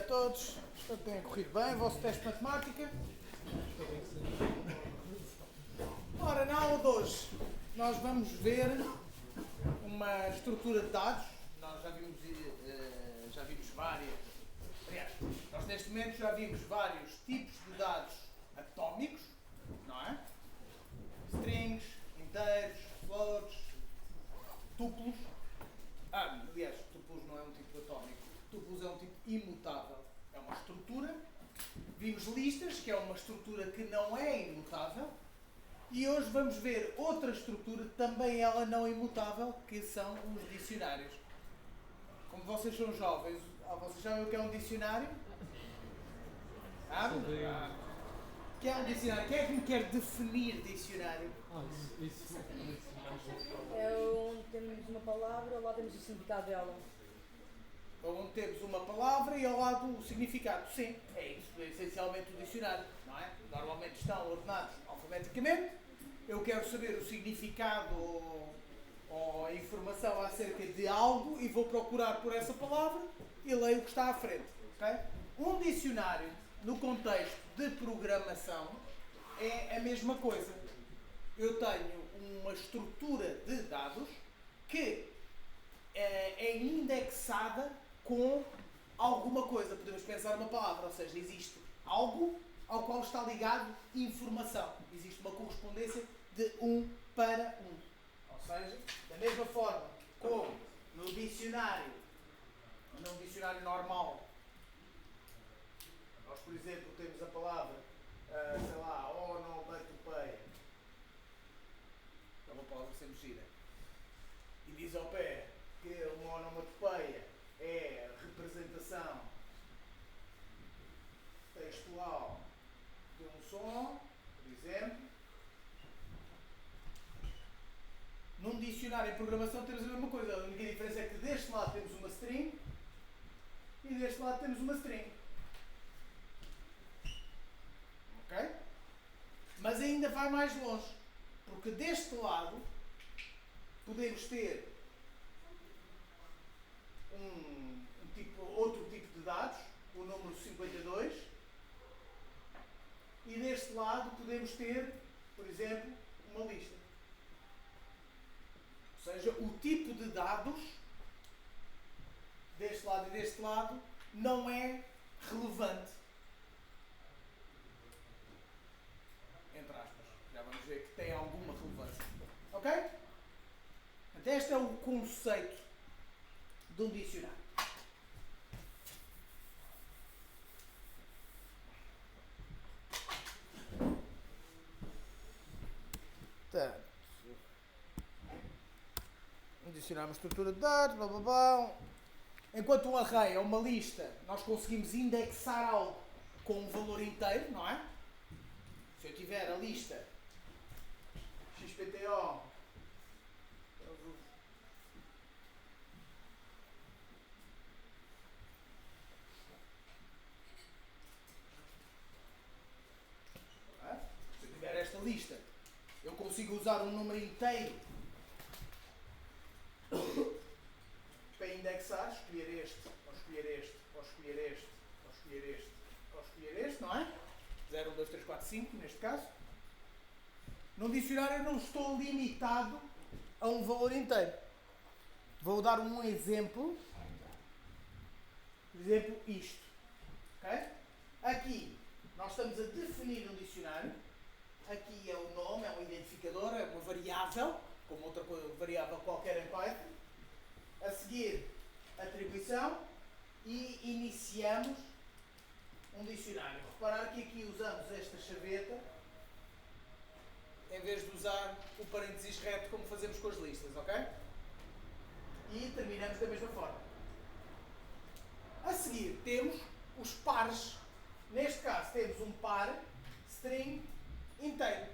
todos, espero que tenha corrido bem o vosso teste de matemática. Ora, na aula de hoje nós vamos ver uma estrutura de dados. Nós já vimos várias. Aliás, nós neste momento já vimos vários tipos de dados atómicos, não é? Strings, inteiros, floats, tuplos. Aliás, tuplos não é um tipo atómico. Tuplos é um tipo imutável. É uma estrutura. Vimos listas, que é uma estrutura que não é imutável. E hoje vamos ver outra estrutura, também ela não imutável, que são os dicionários. Como vocês são jovens, vocês sabem o que é um dicionário? O que é um dicionário? Quem é que me quer definir dicionário? É onde temos uma palavra, lá temos o significado dela. Onde temos uma palavra e ao lado o significado. Sim, é isso, é essencialmente o dicionário, não é? Normalmente estão ordenados alfabeticamente. Eu quero saber o significado ou a informação acerca de algo e vou procurar por essa palavra e leio o que está à frente. Okay? Um dicionário, no contexto de programação, é a mesma coisa. Eu tenho uma estrutura de dados que é indexada com alguma coisa. Podemos pensar numa palavra, ou seja, existe algo ao qual está ligado informação. Existe uma correspondência de um para um. Ou seja, da mesma forma como no dicionário, num dicionário normal, nós, por exemplo, temos a palavra, sei lá, onomatopeia. É uma palavra sempre gira. E diz ao pé que uma onomatopeia é a representação textual de um som, por exemplo. Num dicionário em programação temos a mesma coisa. A única diferença é que deste lado temos uma string e deste lado temos uma string. Ok? Mas ainda vai mais longe. Porque deste lado podemos ter outro tipo de dados, o número 52, e deste lado podemos ter, por exemplo, uma lista. Ou seja, o tipo de dados deste lado e deste lado não é relevante. Entre aspas. Já vamos ver que tem alguma relevância. Ok? Então este é o conceito de um dicionário. Portanto, um dicionário é uma estrutura de dados, blá blá blá. Enquanto um array é uma lista, nós conseguimos indexar algo com um valor inteiro, não é? Se eu tiver a lista XPTO, se eu tiver esta lista, eu consigo usar um número inteiro para indexar, escolher este, ou escolher este, ou escolher este, ou escolher este, ou escolher este, não é? 0, 1, 2, 3, 4, 5, neste caso. Num dicionário eu não estou limitado a um valor inteiro. Vou dar um exemplo. Por exemplo, isto. Okay? Aqui, nós estamos a definir um dicionário. Aqui é o nome, é um identificador, é uma variável, como outra variável qualquer em Python. A seguir, atribuição e iniciamos um dicionário. Reparar que aqui usamos esta chaveta em vez de usar o parênteses reto como fazemos com as listas, ok? E terminamos da mesma forma. A seguir temos os pares. Neste caso temos um par string inteiro.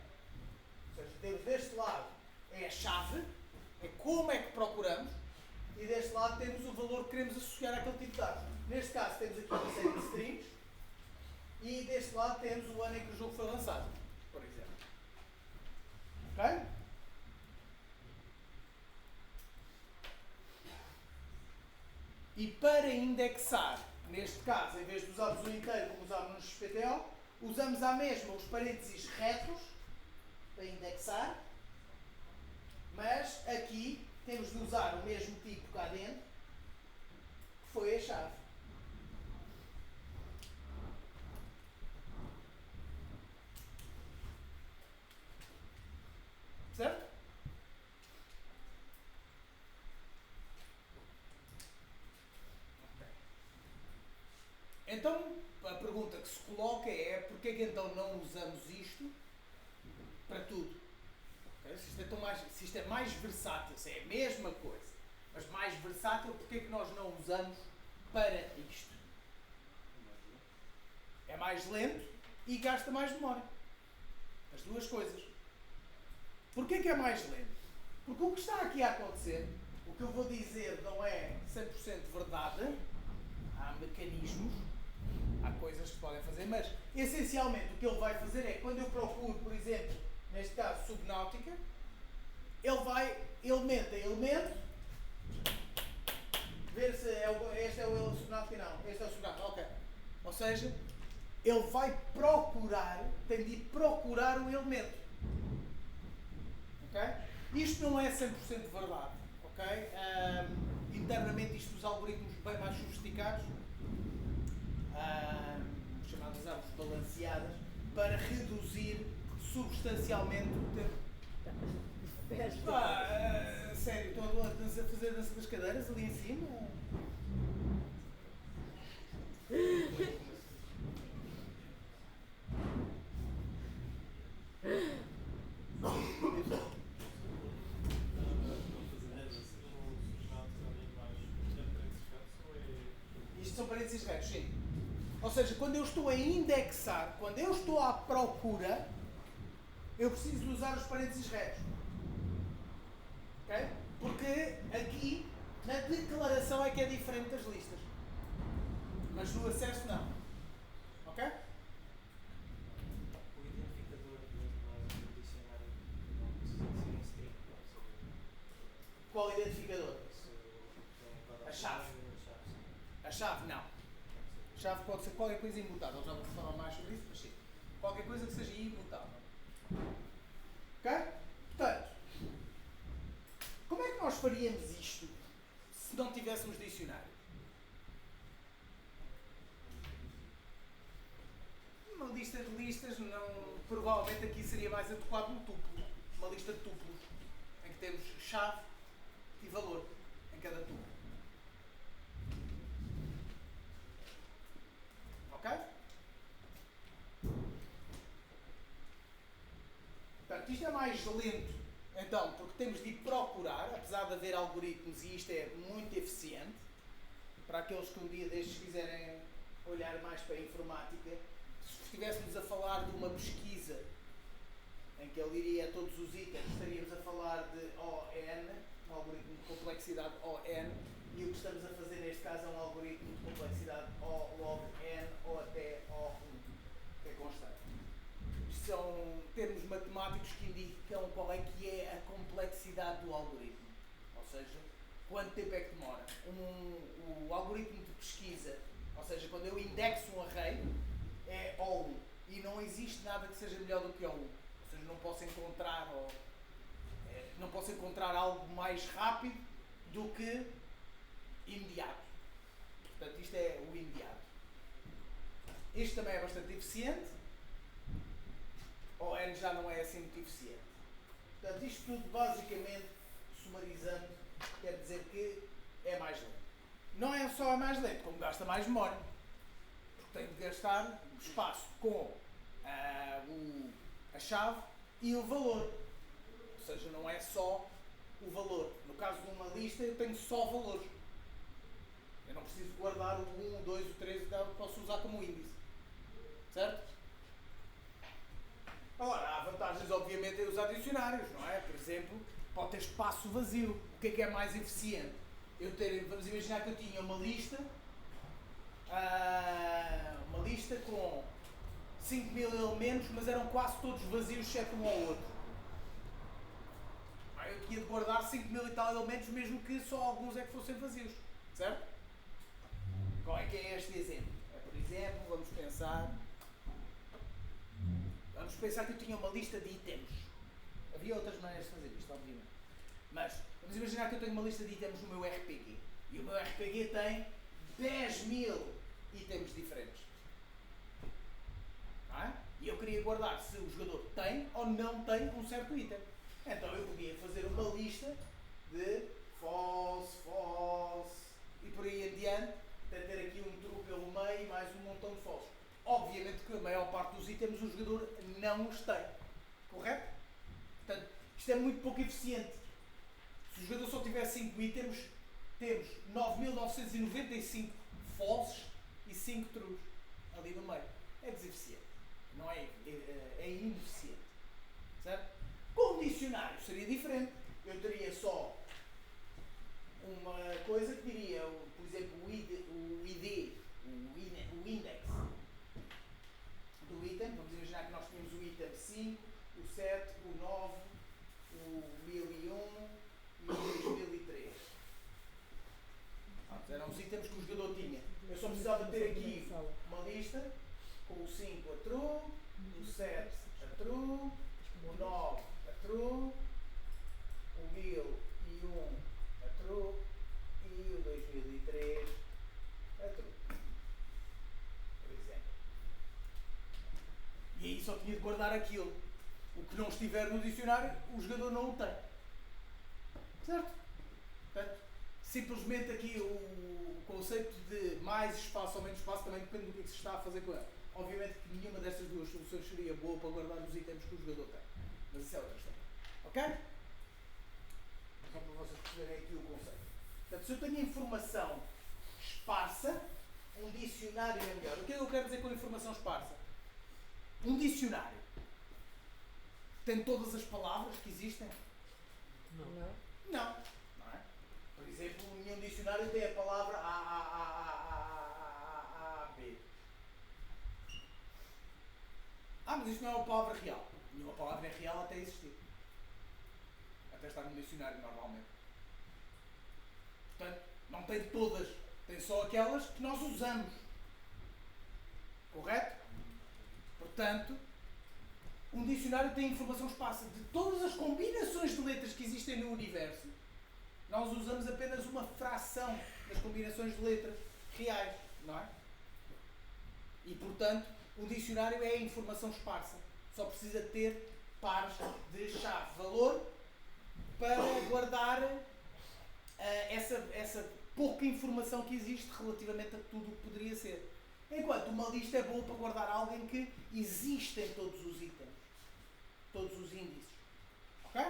Ou seja, temos deste lado é a chave, é como é que procuramos, e deste lado temos o valor que queremos associar àquele tipo de dados. Neste caso temos aqui uma série de strings e deste lado temos o ano em que o jogo foi lançado, por exemplo. Ok? E para indexar neste caso, em vez de usarmos o inteiro como usámos no XPTO, usamos à mesma os parênteses retos para indexar, mas aqui temos de usar o mesmo tipo cá dentro, que foi a chave. Certo? Então, a pergunta que se coloca é porque é que então não usamos isto para tudo? Okay? Se isto é mais versátil, se é a mesma coisa, mas mais versátil, porque é que nós não usamos para isto? É mais lento e gasta mais memória. As duas coisas. Porquê que é mais lento? Porque o que está aqui a acontecer, o que eu vou dizer não é 100% verdade, há mecanismos, há coisas que podem fazer, mas essencialmente o que ele vai fazer é, quando eu procuro, por exemplo, neste caso subnáutica, ele vai elemento a elemento, ver se este é o subnáutica, não, este é o subnáutica, ok. Ou seja, ele vai procurar, tem de procurar o elemento. Ok? Isto não é 100% verdade. Ok? Internamente isto os algoritmos bem mais sofisticados, chamadas árvores balanceadas, para reduzir substancialmente o tempo. Sério, estão a fazer a dança das cadeiras ali em cima? Isto são parênteses retos, sim. Ou seja, quando eu estou a indexar, quando eu estou à procura, eu preciso usar os parênteses retos. Ok? Porque aqui, na declaração é que é diferente das listas. Mas no acesso não. Ok? O identificador do dicionário não precisa ser em string, Qual identificador? A chave. A chave não. A chave pode ser qualquer coisa imutável. Já vou falar mais sobre isso, mas sim. Qualquer coisa que seja imutável. Ok? Portanto, como é que nós faríamos isto se não tivéssemos dicionário? Uma lista de listas, não, provavelmente aqui seria mais adequado um tuplo. Uma lista de tuplos, em que temos chave e valor em cada tuplo. Ok? Portanto, isto é mais lento, então, porque temos de ir procurar, apesar de haver algoritmos, e isto é muito eficiente, para aqueles que um dia destes quiserem olhar mais para a informática, se estivéssemos a falar de uma pesquisa em que ele iria a todos os itens, estaríamos a falar de ON, um algoritmo de complexidade ON, e o que estamos a fazer neste caso é um algoritmo de complexidade O log N ou até O1, que é constante. Isto são termos matemáticos que indicam qual é que é a complexidade do algoritmo. Ou seja, quanto tempo é que demora. O algoritmo de pesquisa, ou seja, quando eu indexo um array, é O1. E não existe nada que seja melhor do que O1. Ou seja, não posso encontrar algo mais rápido do que imediato. Portanto, isto é o imediato. Este também é bastante eficiente. O N já não é assim muito eficiente. Portanto, isto tudo basicamente, sumarizando, quer dizer que é mais lento. Não é só mais lento, como gasta mais memória. Porque tem de gastar espaço com a chave e o valor. Ou seja, não é só o valor. No caso de uma lista, eu tenho só valores. Eu não preciso guardar o 1, o 2, o 3, posso usar como índice. Certo? Agora, há vantagens, obviamente, em usar dicionários, não é? Por exemplo, pode ter espaço vazio. O que é mais eficiente? Vamos imaginar que eu tinha uma lista com 5.000 elementos, mas eram quase todos vazios, exceto um ou outro. Eu tinha de guardar 5.000 e tal elementos, mesmo que só alguns é que fossem vazios. Certo? Qual é que é este exemplo? Por exemplo, vamos pensar que eu tinha uma lista de itens. Havia outras maneiras de fazer isto, obviamente. Mas vamos imaginar que eu tenho uma lista de itens no meu RPG. E o meu RPG tem 10.000 itens diferentes. Não é? E eu queria guardar se o jogador tem ou não tem um certo item. Então eu podia fazer uma lista de false, e por aí em diante, até ter aqui um true pelo meio e mais um montão de falsos. Obviamente que a maior parte dos itens o jogador não os tem. Correto? Portanto, isto é muito pouco eficiente. Se o jogador só tiver 5 itens, temos 9.995 falsos e 5 trues ali no meio. É deseficiente. Não é, é ineficiente. Certo? Com o dicionário seria diferente. Eu teria só uma coisa que diria, por exemplo, o index do item. Vamos imaginar que nós tínhamos o item 5, o 7, o 9, o 1001 e o 2003. Eram os itens que o jogador tinha. Eu só precisava ter aqui uma lista com o 5 a true, o 7 a true, o 9 a true, o 1001 a true e o 2003 a true. Por exemplo. E aí só tinha de guardar aquilo. O que não estiver no dicionário, o jogador não o tem. Certo? Portanto, simplesmente aqui o conceito de mais espaço ou menos espaço também depende do que se está a fazer com ele. Obviamente que nenhuma destas duas soluções seria boa para guardar os itens que o jogador tem. Mas isso é outra história. Ok? Só para vocês perceberem aqui o conceito. Portanto, se eu tenho informação esparsa, um dicionário é melhor. O que é que eu quero dizer com informação esparsa? Um dicionário tem todas as palavras que existem? Não. Não. Não é? Por exemplo, nenhum dicionário tem a palavra B. Mas isto não é uma palavra real. Nenhuma palavra é real até existir. Até estar no dicionário normalmente. Portanto, não tem todas. Tem só aquelas que nós usamos. Correto? Portanto, um dicionário tem informação esparsa de todas as combinações de letras que existem no universo. Nós usamos apenas uma fração das combinações de letras reais, não é? E, portanto, um dicionário é informação esparsa. Só precisa ter pares de chave-valor para guardar essa pouca informação que existe relativamente a tudo o que poderia ser. Enquanto uma lista é boa para guardar algo em que existem todos os itens, todos os índices. Ok?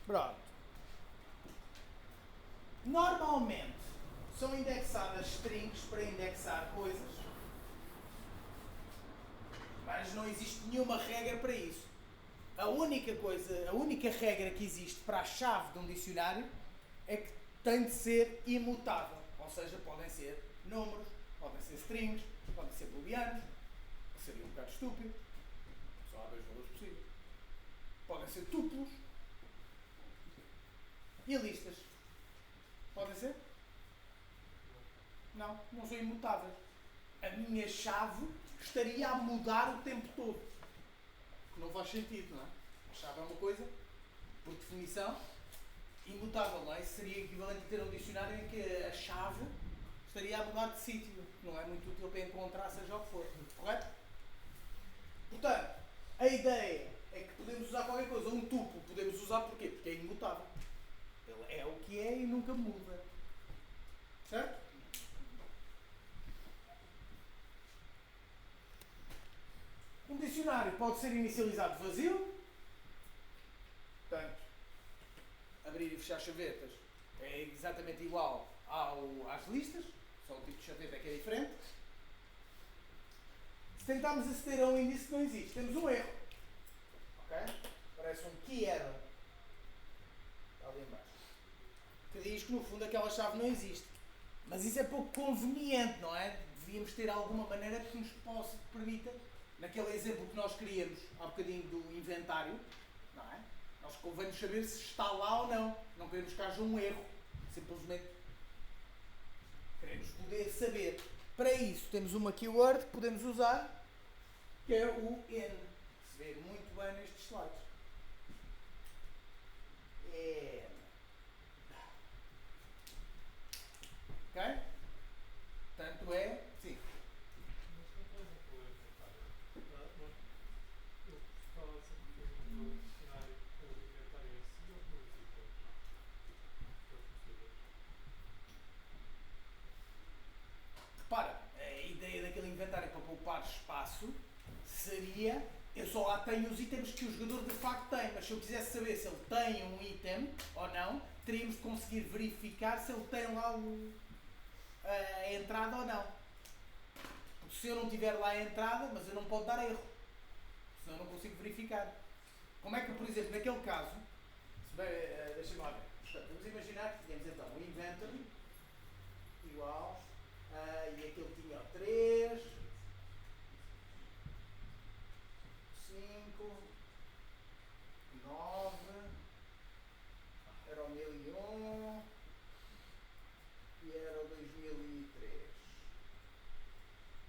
Pronto. Normalmente são indexadas strings para indexar coisas, mas não existe nenhuma regra para isso. A única regra que existe para a chave de um dicionário é que tem de ser imutável. Ou seja, podem ser números, podem ser strings, podem ser booleanos, que seria um bocado estúpido. Só há 2 valores possíveis. Podem ser tuplos e listas. Podem ser? Não são imutáveis. A minha chave estaria a mudar o tempo todo. Não faz sentido, não é? A chave é uma coisa, por definição, imutável, não é? Isso seria equivalente a ter um dicionário em que a chave estaria a mudar de sítio. Não é muito útil para encontrar, seja o que for. Correto? Portanto, a ideia é que podemos usar qualquer coisa. Um tuplo podemos usar porquê? Porque é imutável. Ele é o que é e nunca muda. Certo? Um dicionário pode ser inicializado vazio. Portanto, abrir e fechar chavetas é exatamente igual às listas, só o tipo de chaveta é que é diferente. Se tentarmos aceder a um índice que não existe, temos um erro. Ok? Parece um key error. Está ali em baixo. Que diz que no fundo aquela chave não existe. Mas isso é pouco conveniente, não é? devíamos ter alguma maneira que nos permita, naquele exemplo que nós queríamos há bocadinho do inventário, não é? Nós convém saber se está lá ou não. Não queremos que haja um erro. Simplesmente queremos poder saber. Para isso temos uma keyword que podemos usar, que é o N. Se vê muito bem nestes slides. N. Ok? Portanto é... Sim. Mas não tens um problema inventário. Eu gostava sempre de fazer um dicionário com o inventário em si ou com os itens. Para possíveis. Repara, a ideia daquele inventário para poupar espaço seria... Eu só lá tenho os itens que o jogador de facto tem, mas se eu quisesse saber se ele tem um item ou não, teríamos de conseguir verificar se ele tem lá a entrada ou não. Porque se eu não tiver lá a entrada, mas eu não posso dar erro, senão eu não consigo verificar. Como é que, por exemplo, naquele caso, deixa-me lá ver. Portanto, vamos imaginar que tínhamos então o inventory igual, e aquele tinha 3, 5, 9, era o 1001 e era o 2003.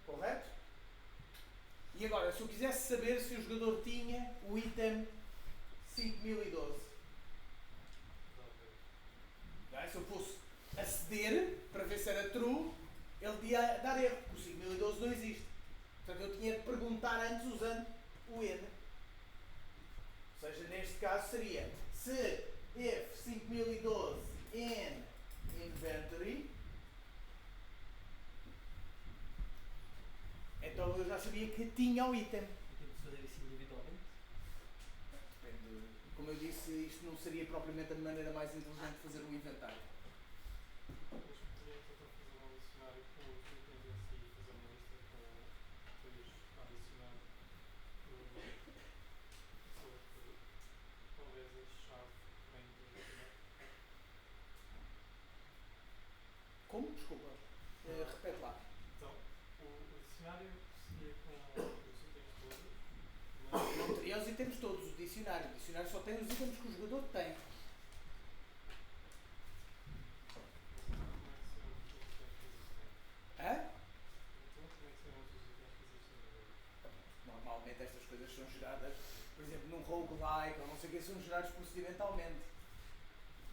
Correto? E agora, se eu quisesse saber se o jogador tinha o item 5012, se eu fosse aceder para ver se era true, ele ia dar erro, porque o 5012 não existe. Portanto, eu tinha de perguntar antes usando o N. Ou seja, neste caso seria se if 5012 in inventory, então eu já sabia que tinha o item. Temos de fazer isso individualmente? Depende. Como eu disse, isto não seria propriamente a maneira mais inteligente de fazer um inventário. Mas podíamos então fazer um dicionário com os itens em si e fazer uma lista com depois adicionar talvez a chave bem internacional. Como? Desculpa. Repete lá. Então, o dicionário seguia com os itens todos, mas Não teria os itens todos, o dicionário. O dicionário só tem os itens que o jogador tem. Hã? então como é que serão os itens que existem agora? Normalmente estas coisas são geradas, por exemplo, num roguelike ou não sei o que, são gerados procedimentalmente.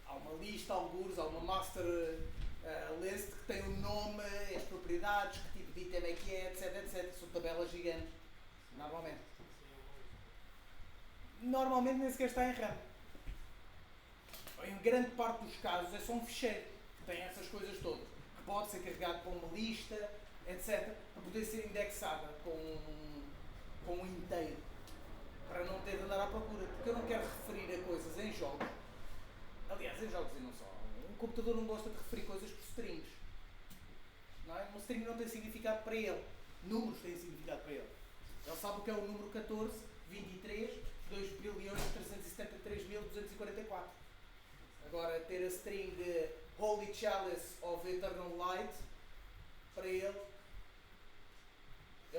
Há uma lista, alguns, há uma master list que tem o nome, as propriedades, que tipo de item é que é, etc, etc. São tabelas gigantes, normalmente. Normalmente nem sequer está em RAM. Em grande parte dos casos é só um ficheiro que tem essas coisas todas, que pode ser carregado para uma lista, etc, para poder ser indexada com um inteiro, para não ter de andar à procura, porque eu não quero referir a coisas em jogos. Aliás, em jogos e não só. Um computador não gosta de referir coisas por strings. Não é? Um string não tem significado para ele. Números têm significado para ele. Ele sabe o que é o número 14, 23, 2.373.244. Agora, ter a string Holy Chalice of Eternal Light, para ele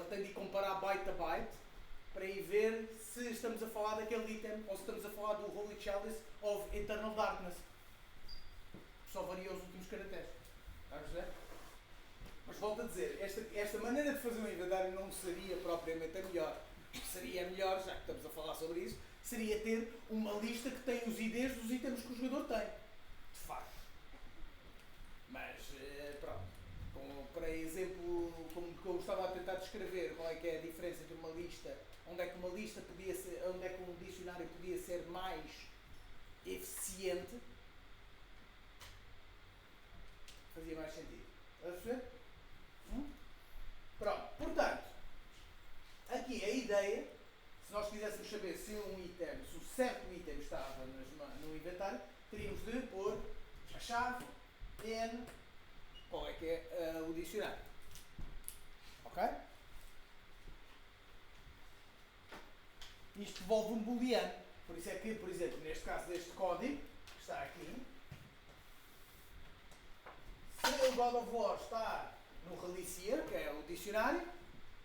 tem de comparar byte a byte, para ir ver se estamos a falar daquele item ou se estamos a falar do Holy Chalice of Eternal Darkness. Só varia os últimos caracteres. Está a perceber? Mas volto a dizer, esta maneira de fazer um inventário não seria propriamente a melhor. Seria melhor, já que estamos a falar sobre isso, seria ter uma lista que tem os IDs dos itens que o jogador tem. De facto. Mas, pronto. Por exemplo, como eu estava a tentar descrever, qual é que é a diferença entre uma lista, onde é que uma lista podia ser, onde é que um dicionário podia ser mais eficiente, fazia mais sentido. Estás a perceber? Pronto, portanto, aqui a ideia, se nós quiséssemos saber se um item, se um certo item estava no inventário, teríamos de pôr a chave N, qual é que é o dicionário. Ok? Isto devolve um booleano. Por isso é que, por exemplo, neste caso deste código, que está aqui, se o God of War está no Relicier, que é o dicionário,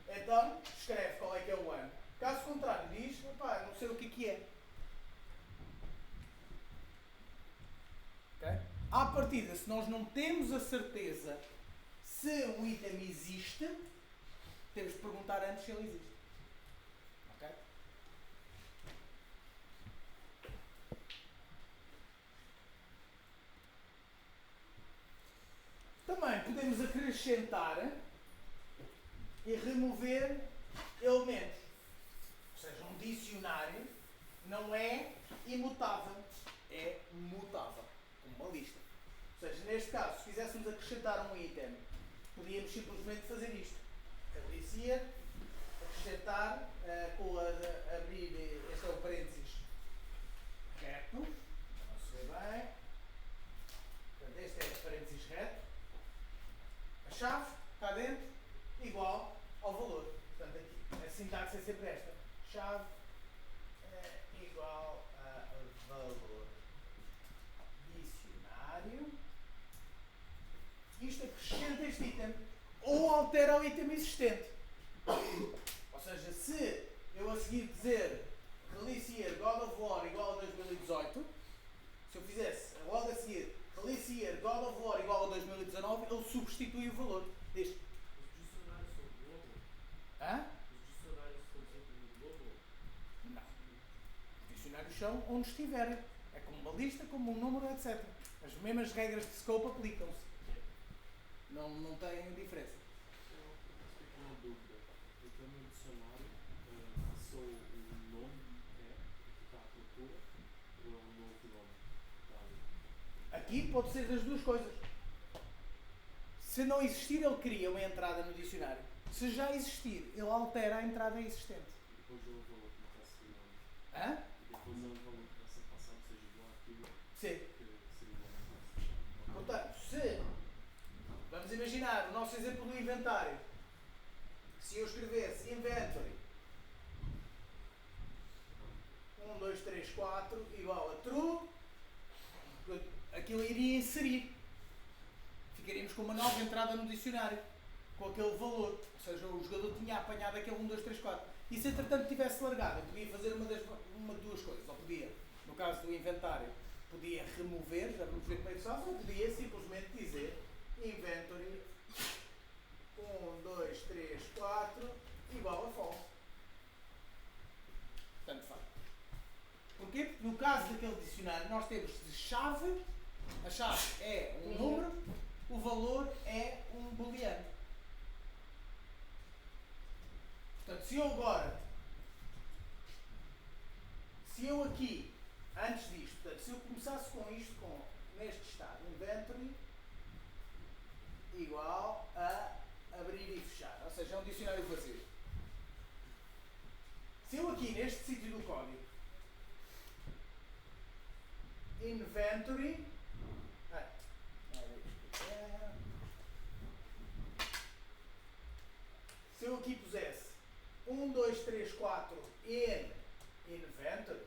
então escreve qual é que é o ano. Caso contrário, diz, opá, não sei o que é. Okay? À partida, se nós não temos a certeza se um item existe, temos de perguntar antes se ele existe. Ok? Também podemos acrescentar e remover elementos. Ou seja, um dicionário não é imutável, é mutável, como uma lista. Ou seja, neste caso, se quiséssemos acrescentar um item, podíamos simplesmente fazer isto. Relicier, acrescentar, abrir, este é o parênteses reto, não se vê bem. Portanto, este é o parênteses reto. A chave, cá dentro, igual ao valor. Portanto, aqui, a sintaxe é sempre esta. Chave é igual a valor. Dicionário. Isto acrescenta este item. Ou altera o item existente. Ou seja, se eu a seguir dizer Relicier God of War igual a 2018, se eu fizesse logo a seguir Relicier God of War igual a 2019, ele substitui o valor deste. Os dicionários são Globo? Hã? Os dicionários são sempre no Globo? Não. Os dicionários são onde estiverem. É como uma lista, como um número, etc. As mesmas regras de scope aplicam-se. Não tem diferença. Eu tenho uma dúvida. Eu tenho um dicionário, só o nome que está à procura ou é um novo nome? Tá. Aqui pode ser das duas coisas. Se não existir, ele cria uma entrada no dicionário. Se já existir, ele altera a entrada existente. E depois é o valor que está a seguir o nome. Hã? E depois é o valor que está a ser passado, seja igual àquilo Sim. que seria igual a Portanto, se vamos imaginar o nosso exemplo do inventário. Se eu escrevesse inventory 1, 2, 3, 4 igual a true, aquilo iria inserir. Ficaríamos com uma nova entrada no dicionário, com aquele valor. Ou seja, o jogador tinha apanhado aquele 1, 2, 3, 4. E se entretanto tivesse largado, eu podia fazer uma de duas coisas. Ou podia, no caso do inventário, podia remover, já vamos ver como é que se faz, ou podia simplesmente dizer inventory 1, 2, 3, 4 igual a false. Tanto faz. Porquê? Porque no caso daquele dicionário nós temos de chave, a chave é um número, o valor é um booleano. Portanto, se eu aqui, antes disto, portanto, se eu começasse com isto, neste estado, inventory igual a abrir e fechar, ou seja, é um dicionário vazio. Se eu aqui, neste sítio do código, inventory, se eu aqui pusesse 1, 2, 3, 4 in inventory,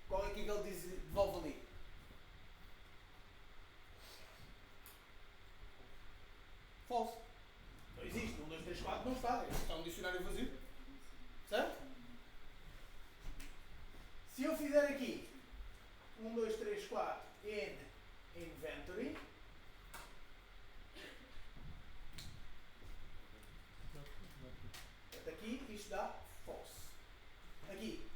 qual é que ele diz, devolve ali? False. Não existe. 1, 2, 3, 4 não está. Isto é um dicionário vazio. Certo? Se eu fizer aqui 1, 2, 3, 4 in inventory, aqui isto dá false. Aqui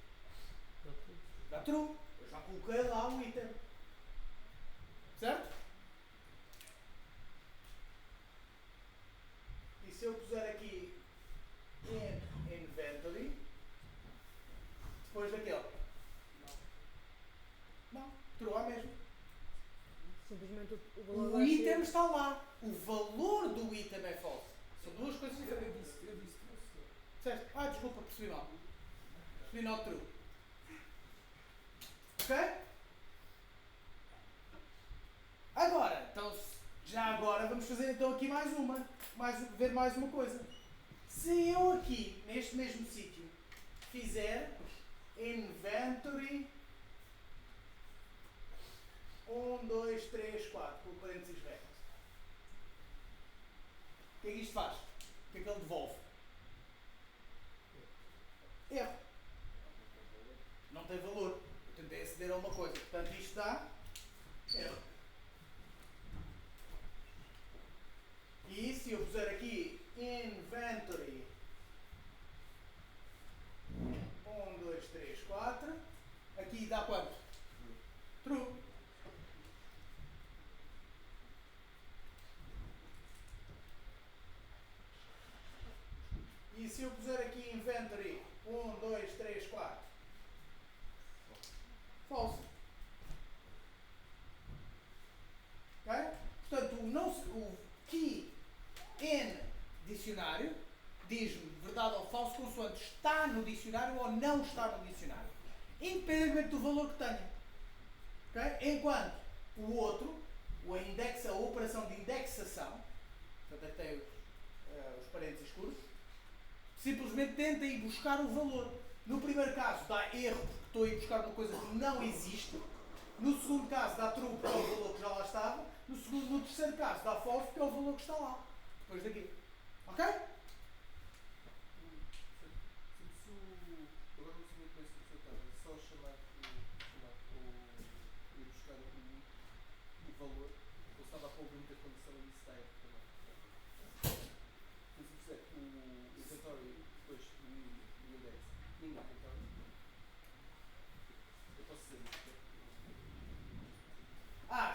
dá true. Eu já coloquei lá o item. Certo? E se eu puser aqui in inventory, depois daquele? Não. True à mesma. Simplesmente o valor O vai item ser... está lá. O valor do item é false. São duas coisas diferentes. Eu disse que não sei. Certo? Desculpa, percebi mal. Percebi not true. Ok? Agora, então, já agora, vamos fazer então aqui ver mais uma coisa. Se eu aqui, neste mesmo sítio, fizer inventory 1, 2, 3, 4, com parênteses retos. O que é que isto faz? O que é que ele devolve? Erro. Não tem valor. Eu tentei aceder a uma coisa. Portanto, isto dá erro. E se eu puser aqui inventory 1, 2, 3, 4, aqui dá quanto? True. E se eu puser aqui inventory 1, 2, 3, 4? False. Ok? Portanto, o key in dicionário diz-me verdade ou falso consoante está no dicionário ou não está no dicionário. Independentemente do valor que tenha. Okay? Enquanto o outro, a operação de indexação, portanto é que tem os parênteses escuros, simplesmente tenta ir buscar o valor. No primeiro caso dá erro porque estou a ir buscar uma coisa que não existe. No segundo caso dá true porque é o valor que já lá estava. No terceiro caso dá false porque é o valor que está lá. Depois daqui. Ok? Agora não sei muito bem se o estava só chamar ir buscar o valor, eu estava a pôr muita condição e isso está erro também. Mas se fizer o inventório depois o index inventório, eu posso dizer isto.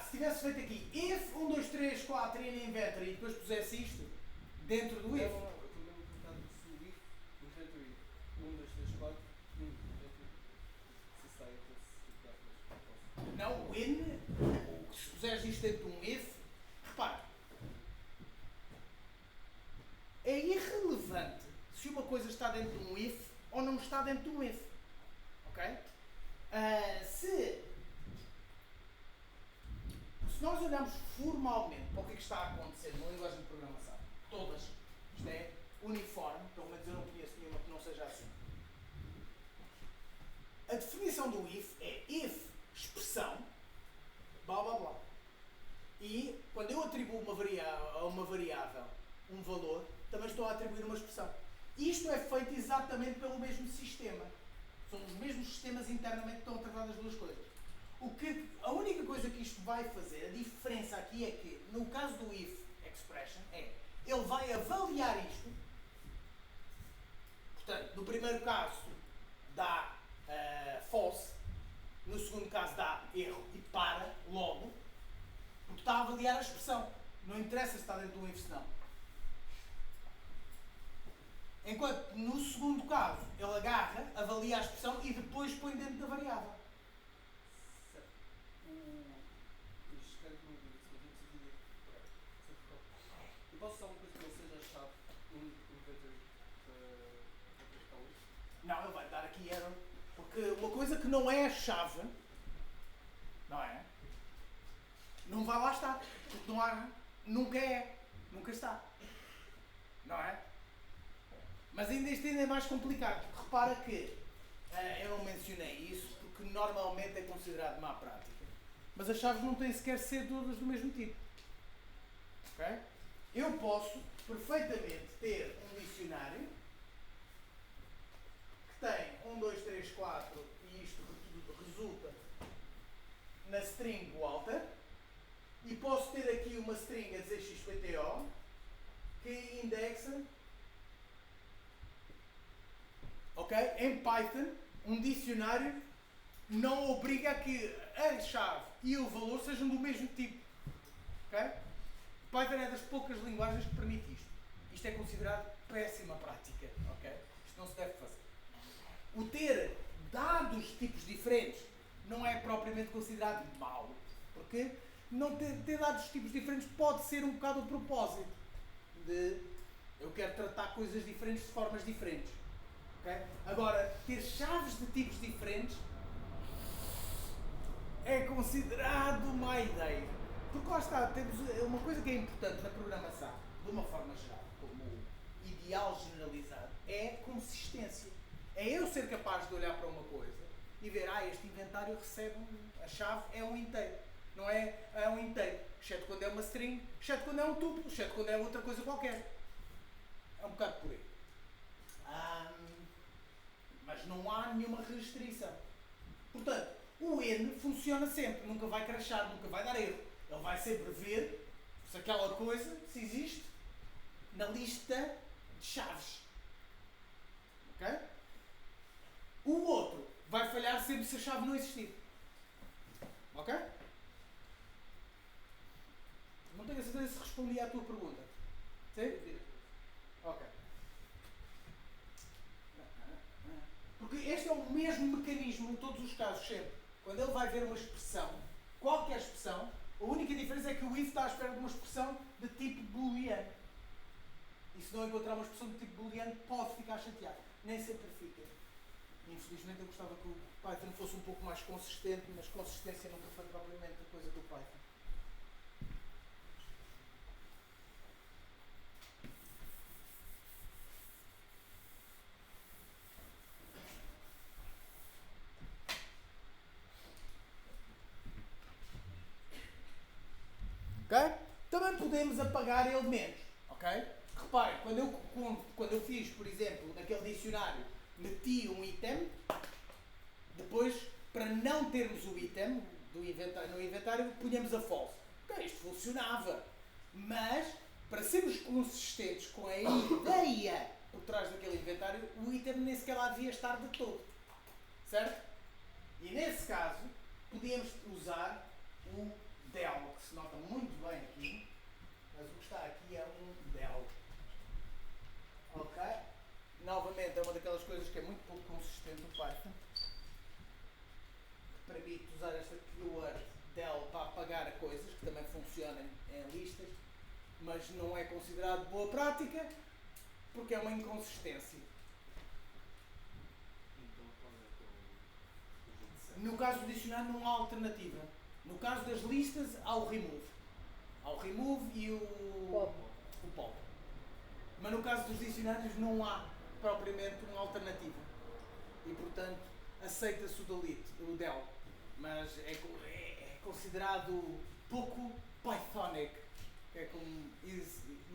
Se tivesse feito aqui if 1, 2, 3, 4 in inventory e depois pusesse isto dentro do if. Não, eu estou mesmo tentando se o if inventory 1, 2, 3, 4 inventory se está erro se dá mas Não, o in, se puseres isto dentro de um if, repara, é irrelevante se uma coisa está dentro de um if ou não está dentro de um if. Ok? Se nós olharmos formalmente para o que é que está a acontecer numa linguagem de programação, todas, isto é uniforme, pelo menos eu não conheço nenhuma que não seja assim. A definição do if é if expressão blá blá blá. E quando eu atribuo a uma variável um valor, também estou a atribuir uma expressão. Isto é feito exatamente pelo mesmo sistema. São os mesmos sistemas internamente que estão a tratar das duas coisas. A única coisa que isto vai fazer, a diferença aqui é que, no caso do if expression, ele vai avaliar isto. Portanto, no primeiro caso dá false, no segundo caso dá erro e para logo, porque está a avaliar a expressão. Não interessa se está dentro do if, se não. Enquanto no segundo caso ele agarra, avalia a expressão e depois põe dentro da variável. Eu posso usar uma coisa que não seja a chave inventory para o Não, ele vai dar aqui error. Porque uma coisa que não é a chave, não é? Não vai lá estar. Porque não há, nunca é. Nunca está. Não é? Mas isto ainda é mais complicado. Porque repara que eu não mencionei isso porque normalmente é considerado má prática. Mas as chaves não têm sequer ser todas do mesmo tipo. Ok? Eu posso perfeitamente ter um dicionário que tem 1, 2, 3, 4 e isto resulta na string Walter e posso ter aqui uma string a dizer XPTO que indexa, ok? Em Python, um dicionário não obriga a que a chave e o valor sejam do mesmo tipo, ok? Python é das poucas linguagens que permite isto. Isto é considerado péssima prática, ok? Isto não se deve fazer. O ter dados de tipos diferentes não é propriamente considerado mau, porque não ter dados de tipos diferentes pode ser um bocado o propósito de eu quero tratar coisas diferentes de formas diferentes. Okay? Agora, ter chaves de tipos diferentes é considerado má ideia. Porque lá está, temos uma coisa que é importante na programação, de uma forma geral, como ideal generalizado, é consistência. É eu ser capaz de olhar para uma coisa e ver, este inventário recebe, a chave é um inteiro. Não é um inteiro, exceto quando é uma string, exceto quando é um tuplo, exceto quando é outra coisa qualquer. É um bocado por aí. Mas não há nenhuma restrição. Portanto, o N funciona sempre, nunca vai crashar, nunca vai dar erro. Ele vai sempre ver se aquela coisa, se existe, na lista de chaves. Ok? O outro vai falhar sempre se a chave não existir. Ok? Não tenho a certeza se respondi à tua pergunta. Sim? Ok. Porque este é o mesmo mecanismo em todos os casos, sempre. Quando ele vai ver uma expressão, qualquer expressão, a única diferença é que o if está à espera de uma expressão de tipo booleano. E se não encontrar uma expressão de tipo booleano, pode ficar chateado. Nem sempre fica. Infelizmente eu gostava que o Python fosse um pouco mais consistente, mas consistência nunca foi propriamente a coisa do Python. Ok? Também podemos apagar elementos. Ok? Reparem, quando eu fiz, por exemplo, naquele dicionário, meti um item, depois, para não termos o item no inventário, punhamos a false. Ok, isto funcionava. Mas, para sermos consistentes com a ideia por trás daquele inventário, o item nem sequer lá devia estar de todo. Certo? E nesse caso, podíamos usar o del, que se nota muito bem aqui, mas o que está aqui é um del. Ok? Novamente, é uma daquelas coisas que é muito pouco consistente o Python. Que permite usar esta keyword del para apagar coisas, que também funciona em listas, mas não é considerado boa prática, porque é uma inconsistência. Então qual é que é o jeito certo? No caso do dicionário não há alternativa. No caso das listas há o remove. Há o remove e o pop. Mas no caso dos dicionários não há propriamente uma alternativa. E portanto aceita-se o delete, o del. Mas é considerado pouco Pythonic. Que é como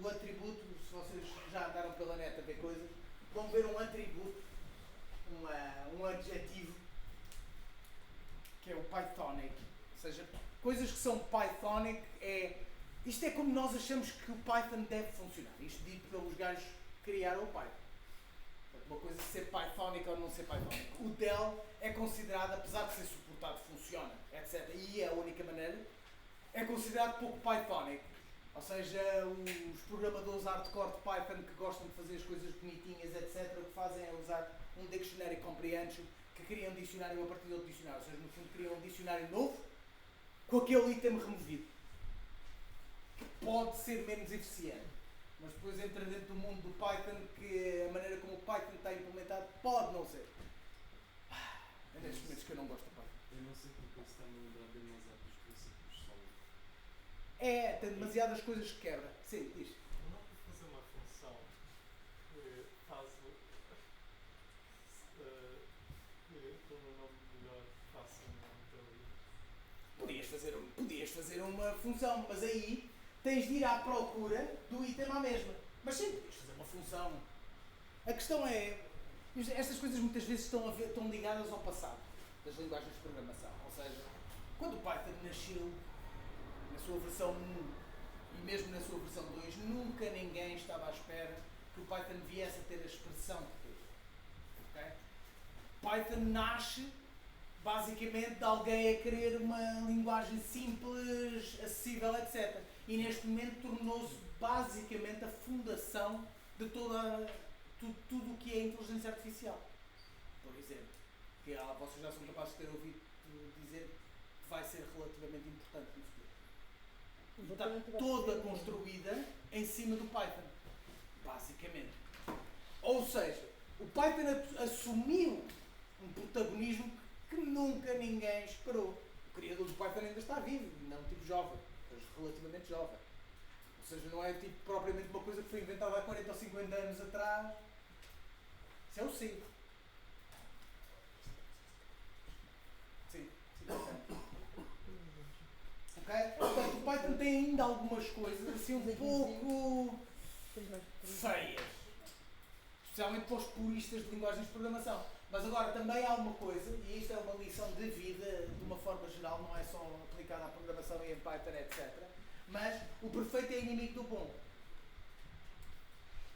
o atributo, se vocês já andaram pela net a ver coisas, vão ver um atributo, um adjetivo, que é o Pythonic. Ou seja, coisas que são Pythonic isto é como nós achamos que o Python deve funcionar. Isto dito pelos gajos que criaram o Python. Uma coisa é ser Pythonic ou não ser Pythonic. O del é considerado, apesar de ser suportado, funciona, etc. E é a única maneira, é considerado pouco Pythonic. Ou seja, os programadores hardcore de Python que gostam de fazer as coisas bonitinhas, etc., o que fazem é usar um Dictionary Comprehension, que cria um dicionário a partir de outro dicionário. Ou seja, no fundo criam um dicionário novo com aquele item removido. Que pode ser menos eficiente. Mas depois entra dentro do mundo do Python que a maneira como o Python está implementado pode não ser. É nestes momentos que eu não gosto do Python. Eu não sei porque isso está-me a lembrar demasiado dos princípios sólidos. Tem demasiadas coisas que quebra. Sim, diz. Eu não vou fazer uma função que faz com um nome melhor faça um inteligente. Podias fazer uma função, mas aí tens de ir à procura do item à mesma. Mas sim, podias fazer uma função. A questão é, estas coisas muitas vezes estão ligadas ao passado das linguagens de programação. Ou seja, quando o Python nasceu, na sua versão 1 e mesmo na sua versão 2, nunca ninguém estava à espera que o Python viesse a ter a expressão que teve. Okay? Python nasce basicamente de alguém a querer uma linguagem simples, acessível, etc. E neste momento tornou-se basicamente a fundação de tudo o que é inteligência artificial. Por exemplo, que vocês já são capazes de ter ouvido dizer que vai ser relativamente importante no futuro. E está toda construída em cima do Python, basicamente. Ou seja, o Python assumiu um protagonismo que nunca ninguém esperou. O criador do Python ainda está vivo, não tipo jovem, mas relativamente jovem. Ou seja, não é tipo propriamente uma coisa que foi inventada há 40 ou 50 anos atrás. Isso é o 5. Sim. Ok? Portanto, o Python tem ainda algumas coisas assim um pouco feias. especialmente para os puristas de linguagens de programação. Mas agora também há uma coisa, e isto é uma lição de vida de uma forma geral, não é só aplicada à programação e em Python, etc. Mas o perfeito é inimigo do bom.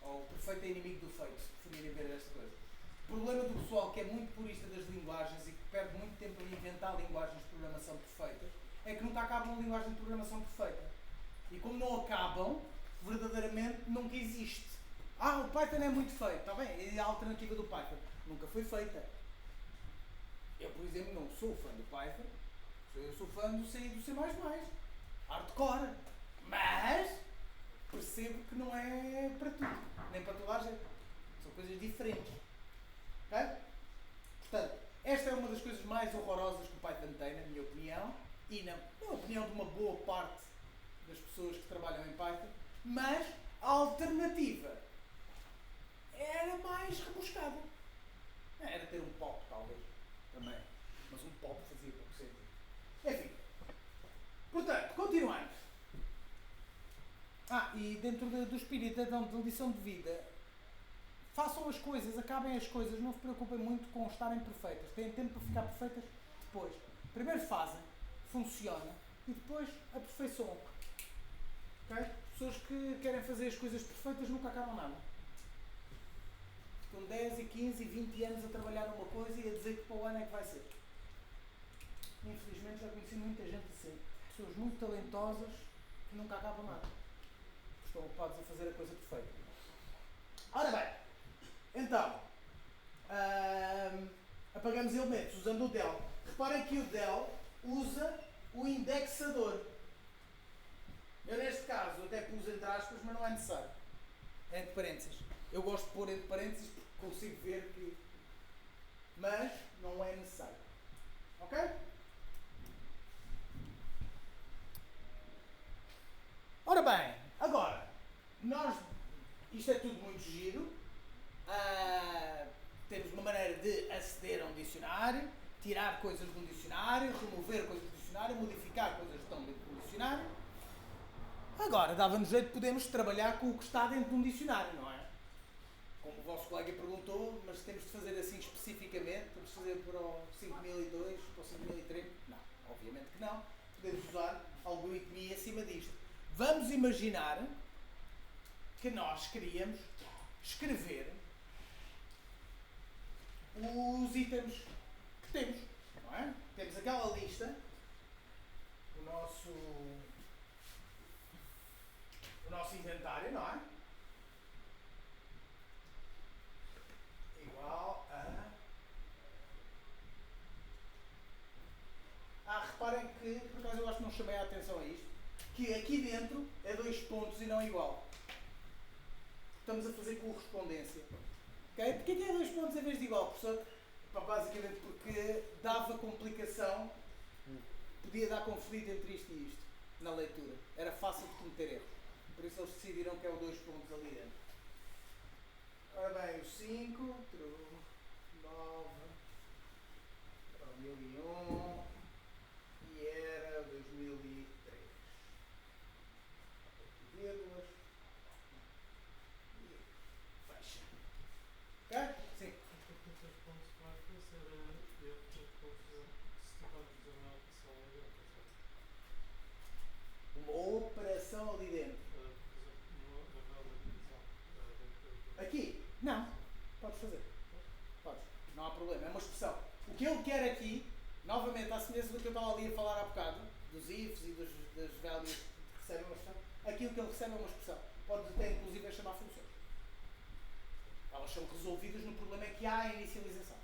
Ou o perfeito é inimigo do feito, se preferirem ver esta coisa. O problema do pessoal que é muito purista das linguagens e que perde muito tempo a inventar linguagens de programação perfeitas é que nunca acabam uma linguagem de programação perfeita. E como não acabam, verdadeiramente nunca existe. O Python é muito feio, está bem, e a alternativa do Python nunca foi feita. Eu, por exemplo, não sou fã do Python, eu sou fã do C e do C++, hardcore, mas percebo que não é para tudo, nem para toda a gente. São coisas diferentes. Ok? Portanto, esta é uma das coisas mais horrorosas que o Python tem, na minha opinião, e na opinião de uma boa parte das pessoas que trabalham em Python, mas a alternativa era mais rebuscada. Era ter um pop, talvez, também. Mas um pop fazia pouco sentido. Enfim. Portanto, continuando. E dentro do espírito da lição de vida, façam as coisas, acabem as coisas, não se preocupem muito com estarem perfeitas. Têm tempo para ficar perfeitas depois. Primeiro fazem, funciona, e depois aperfeiçoam. Okay? Pessoas que querem fazer as coisas perfeitas nunca acabam nada. Ficam 10 e 15 e 20 anos a trabalhar numa coisa e a dizer que para o ano é que vai ser. Infelizmente já conheci muita gente assim. Pessoas muito talentosas que nunca acabam nada. Estão ocupados a fazer a coisa perfeita. Ora bem, então, apagamos elementos usando o del. Reparem que o del usa o indexador. Eu neste caso até pus entre aspas, mas não é necessário. É entre parênteses. Eu gosto de pôr entre parênteses porque consigo ver que... Mas não é necessário. Ok? Ora bem, agora, isto é tudo muito giro. Temos uma maneira de aceder a um dicionário, tirar coisas de um dicionário, remover coisas do dicionário, modificar coisas que estão dentro do dicionário. Agora, dava-nos jeito de podermos trabalhar com o que está dentro de um dicionário, não é? Como o vosso colega perguntou, mas temos de fazer assim especificamente, temos de fazer para o 5002, para o 5003? Não, obviamente que não. Podemos usar algoritmia acima disto. Vamos imaginar que nós queríamos escrever os itens que temos, não é? Temos aquela lista, o nosso inventário, não é? Igual a... reparem que, por acaso eu acho que não chamei a atenção a isto, que aqui dentro é 2 pontos e não igual. Estamos a fazer correspondência. Okay? Porquê que é 2 pontos em vez de igual, professor? Basicamente porque dava complicação, podia dar conflito entre isto e isto, na leitura. Era fácil de cometer erros. Por isso eles decidiram que é o 2 pontos ali dentro. Ora bem, o 5, 9, 2001 e era 2003. Vírgulas. E fecha. Ok? Sim. Os pontos vai ser erro de confusão. Se tivermos a fazer uma opção ali dentro, certo? Uma operação ali dentro. Por exemplo, na vela de divisão. Aqui? Não. Podes fazer. Podes. Não há problema. É uma expressão. O que ele quer aqui, novamente, à semelhança do que eu estava ali a falar há bocado, dos ifs e das values que recebem uma expressão, aqui o que ele recebe é uma expressão. Pode até, inclusive, chamar funções. Elas são resolvidas no problema que há a inicialização.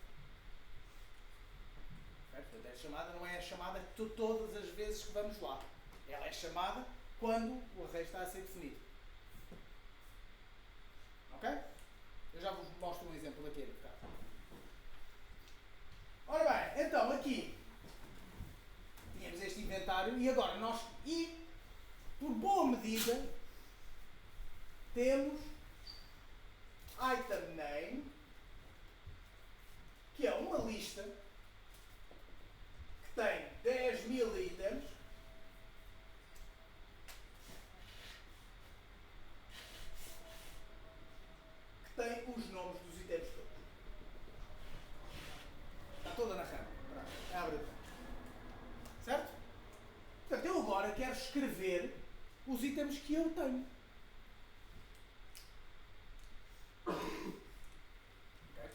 Portanto, a chamada não é a chamada todas as vezes que vamos lá. Ela é chamada quando o array está a ser definido. Ok? Eu já vos mostro um exemplo daqui a bocado. Ora bem, então aqui tínhamos este inventário e agora por boa medida, temos item name, que é uma lista que tem 10.000 itens que tem os nomes dos quero escrever os itens que eu tenho. Ok?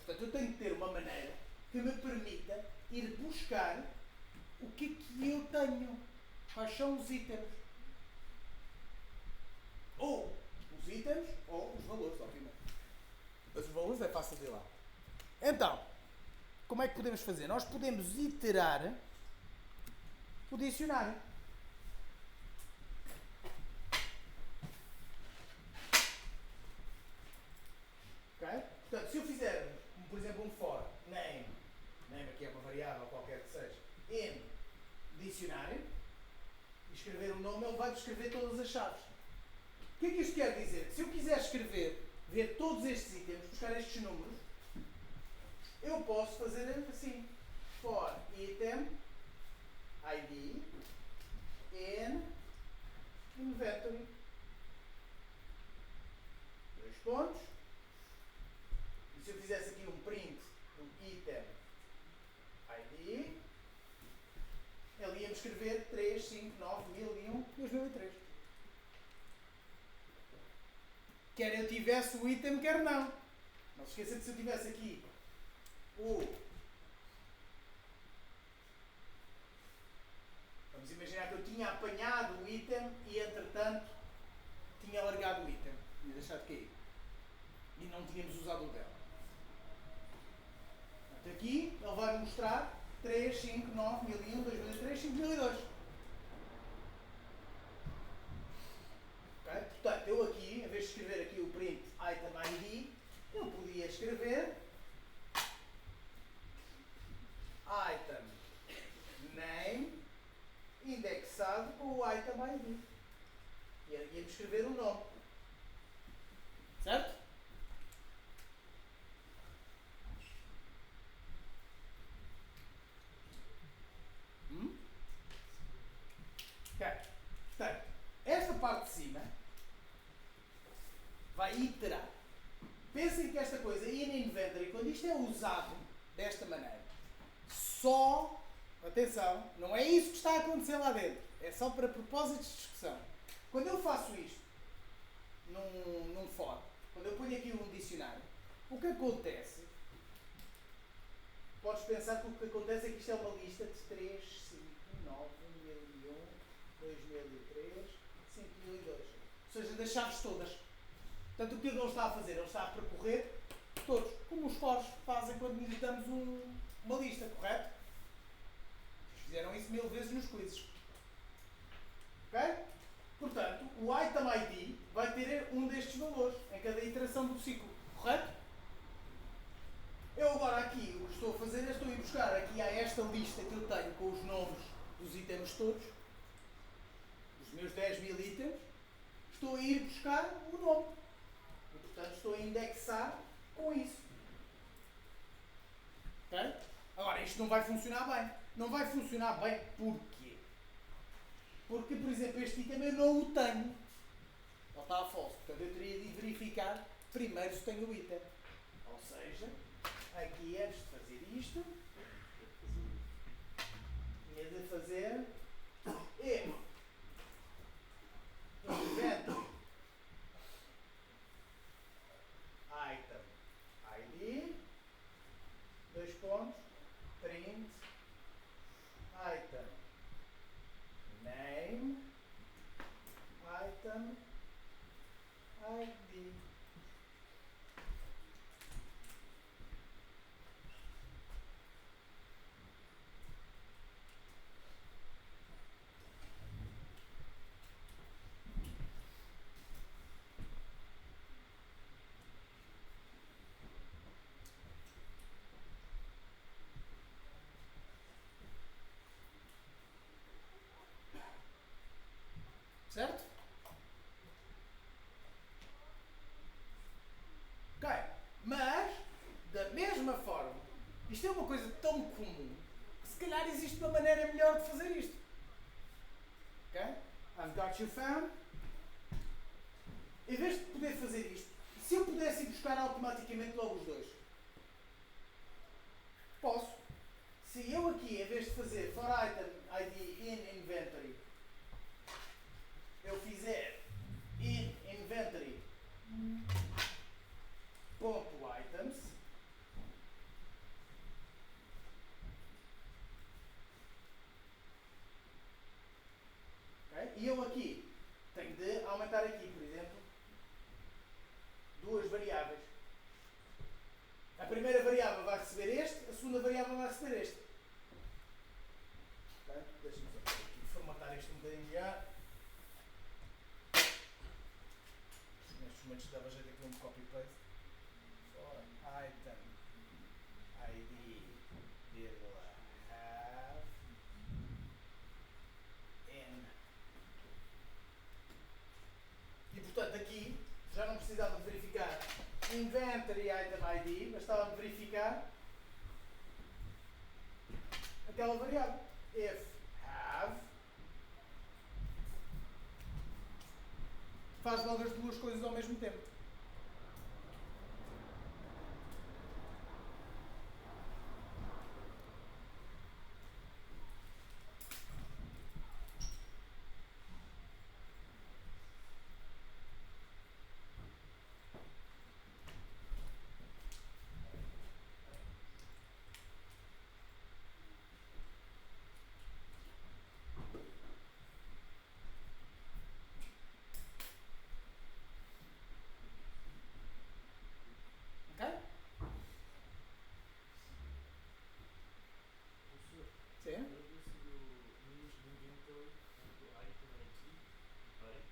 Portanto, eu tenho que ter uma maneira que me permita ir buscar o que é que eu tenho. Quais são os itens. Ou os itens, ou os valores, obviamente. Mas os valores é fácil de ir lá. Então, como é que podemos fazer? Nós podemos iterar o dicionário. Ok? Portanto, se eu fizer, por exemplo, um for name aqui é uma variável qualquer que seja, in dicionário, e escrever o nome, ele vai descrever todas as chaves. O que é que isto quer dizer? Se eu quiser escrever, ver todos estes itens, buscar estes números, eu posso fazer assim. For item id in inventory. 2 pontos. E se eu fizesse aqui um print do item id, ele ia-me escrever 3, 5, 9, 1001, 2003. Quer eu tivesse o item, quer não. Não se esqueça que se eu tivesse aqui vamos imaginar que eu tinha apanhado o item e, entretanto, tinha largado o item. Tinha deixado cair. E não tínhamos usado o dela. Portanto, aqui ele vai mostrar 3, 5, 9, 1001, 2003, 5002. Okay? Portanto, eu aqui, em vez de escrever aqui o print item ID, eu podia escrever item name indexado com o item ID. E ia-me escrever o nome. Certo? Ok. Portanto, esta parte de cima vai iterar. Pensem que esta coisa, in inventory, quando isto é usado desta maneira, só, atenção, não é isso que está a acontecer lá dentro. É só para propósitos de discussão. Quando eu faço isto num for, quando eu ponho aqui um dicionário, o que acontece? Podes pensar que o que acontece é que isto é uma lista de 3, 5, 9, 1001, 2003, 5002. Ou seja, das chaves todas. Portanto, o que ele está a fazer? Ele está a percorrer todos, como os fores fazem quando editamos uma lista, correto? Eles fizeram isso 1000 vezes nos quizzes. Ok? Portanto, o item ID vai ter um destes valores em cada iteração do ciclo, correto? Eu agora aqui, o que estou a fazer é estou a ir buscar aqui a esta lista que eu tenho com os nomes dos itens todos, dos meus 10.000 itens, estou a ir buscar o nome. E, portanto, estou a indexar com isso. Ok? Agora, isto não vai funcionar bem. Não vai funcionar bem porquê? Porque, por exemplo, este item eu não o tenho. Ele está a falso. Portanto, eu teria de verificar primeiro se tenho o item. Ou seja, aqui antes de fazer isto, tinha de fazer if inventory item ID, 2 pontos, print item name item ID. Certo? Ok. Mas, da mesma forma, isto é uma coisa tão comum que se calhar existe uma maneira melhor de fazer isto. Ok? I've got you found. Em vez de poder fazer isto, se eu pudesse ir buscar automaticamente logo os dois, posso. Se eu aqui, em vez de fazer for item id in inventory segunda variável vai receber este. Ok? Deixa-me só aqui formatar isto um bocadinho melhor. Nestes momentos dava jeito aqui um copy-paste. For item id, vírgula, have in. E portanto aqui já não precisava de verificar inventory item id, bastava de verificar aquela variável. If have, faz logo as duas coisas ao mesmo tempo. Ok? Professor, Sim? eu disse do inventory do item ID, correto?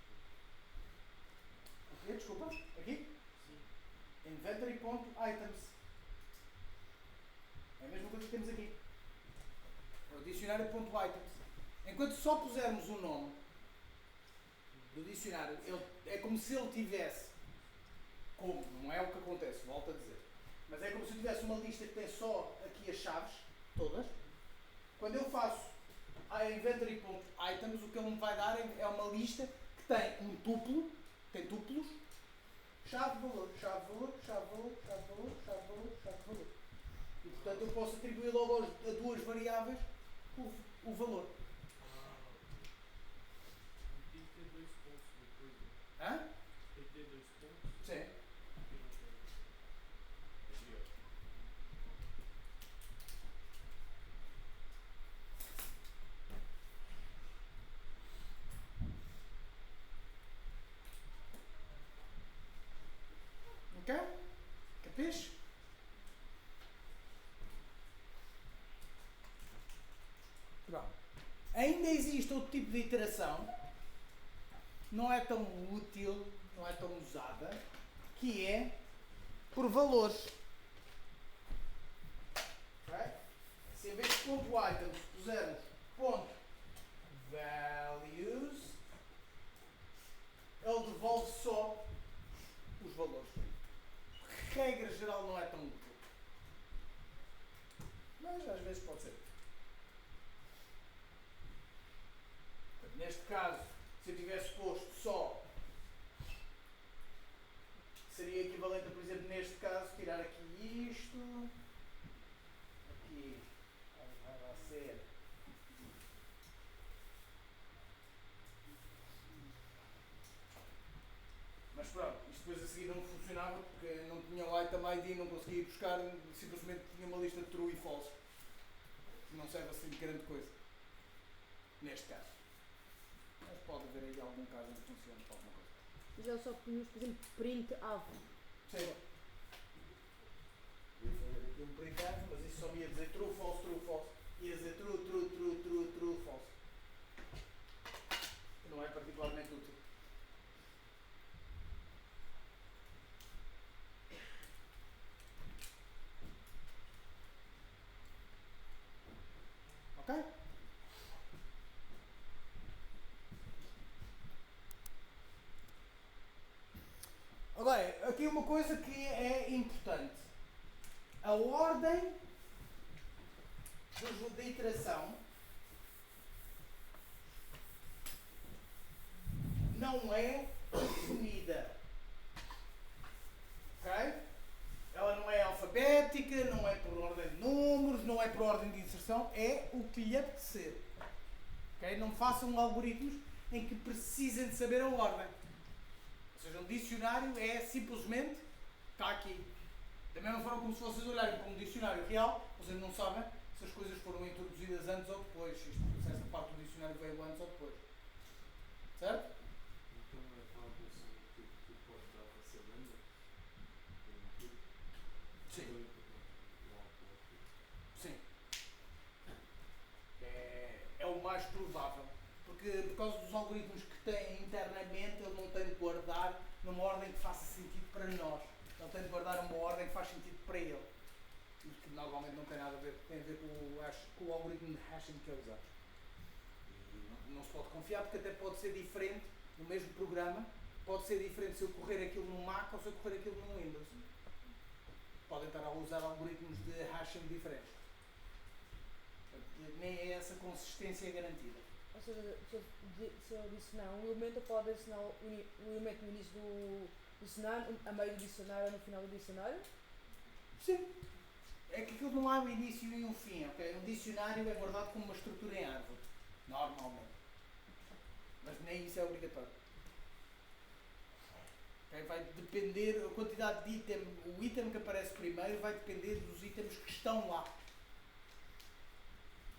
Aqui, desculpa. Aqui? Sim. Inventory.items. É a mesma coisa que temos aqui. É o dicionário.items. Enquanto só pusermos o nome do dicionário, é como se ele tivesse, como, não é o que acontece, volto a dizer, mas é como se eu tivesse uma lista que tem só aqui as chaves, todas. Quando eu faço a inventory.items, o que ele me vai dar é uma lista que tem um tuplo, tem tuplos, chave de valor, chave de valor, chave de valor, chave de valor, chave de valor, chave de valor. E portanto eu posso atribuir logo a duas variáveis o valor. E tem que ter dois pontos depois, né? Hã? Tem que ter dois pontos. Sim. Aqui não tem. Aqui, ó. Ok? Capiche? Pronto. Ainda existe outro tipo de iteração, não é tão útil, não é tão usada, que é por valores. Ok? Se em vez de ponto items pusermos ponto values, ele devolve só os valores. Regra geral não é tão útil. Mas às vezes pode ser. Neste caso, se eu tivesse posto só, seria equivalente a, por exemplo, neste caso, tirar aqui isto, aqui vai ser mas pronto, isto depois a seguir não funcionava porque não tinha o item ID, não conseguia ir buscar, simplesmente tinha uma lista de true e false, que não serve assim de grande coisa, neste caso. Mas pode haver aí algum caso em que funcione para alguma coisa. Mas é só podemos, por exemplo, print av. Sim. Ia fazer aqui um printf, mas isso só me ia dizer true, false. Ia dizer true, false. Não é particularmente útil. Ok? Agora, aqui uma coisa que é importante. A ordem da iteração não é definida. Ok? Ela não é alfabética, não é por ordem de números, não é por ordem de inserção, é o que lhe apetecer. Ok? Não façam algoritmos em que precisem de saber a ordem. Ou seja, um dicionário é simplesmente, está aqui. Da mesma forma como se vocês olharem para um dicionário real, vocês não sabem se as coisas foram introduzidas antes ou depois, se essa parte do dicionário veio antes ou depois. Certo? Então é aquela versão que pode dar para ser lenda? Sim. Porque por causa dos algoritmos que tem internamente, ele não tem de guardar numa ordem que faça sentido para nós. Ele tem de guardar uma ordem que faz sentido para ele. E que normalmente não tem nada a ver, tem a ver com o algoritmo de hashing que é usado. E não se pode confiar porque até pode ser diferente no mesmo programa, pode ser diferente se eu correr aquilo no Mac ou se eu correr aquilo no Windows. Podem estar a usar algoritmos de hashing diferentes. Portanto, nem é essa consistência garantida. Ou seja, se eu adicionar um elemento, eu posso adicionar o elemento no início do dicionário, a meio do dicionário ou no final do dicionário? Sim. É que aquilo não há um início e um fim, ok? Um dicionário é guardado como uma estrutura em árvore, normalmente. Mas nem isso é obrigatório. Okay? Vai depender, a quantidade de item, o item que aparece primeiro vai depender dos itens que estão lá.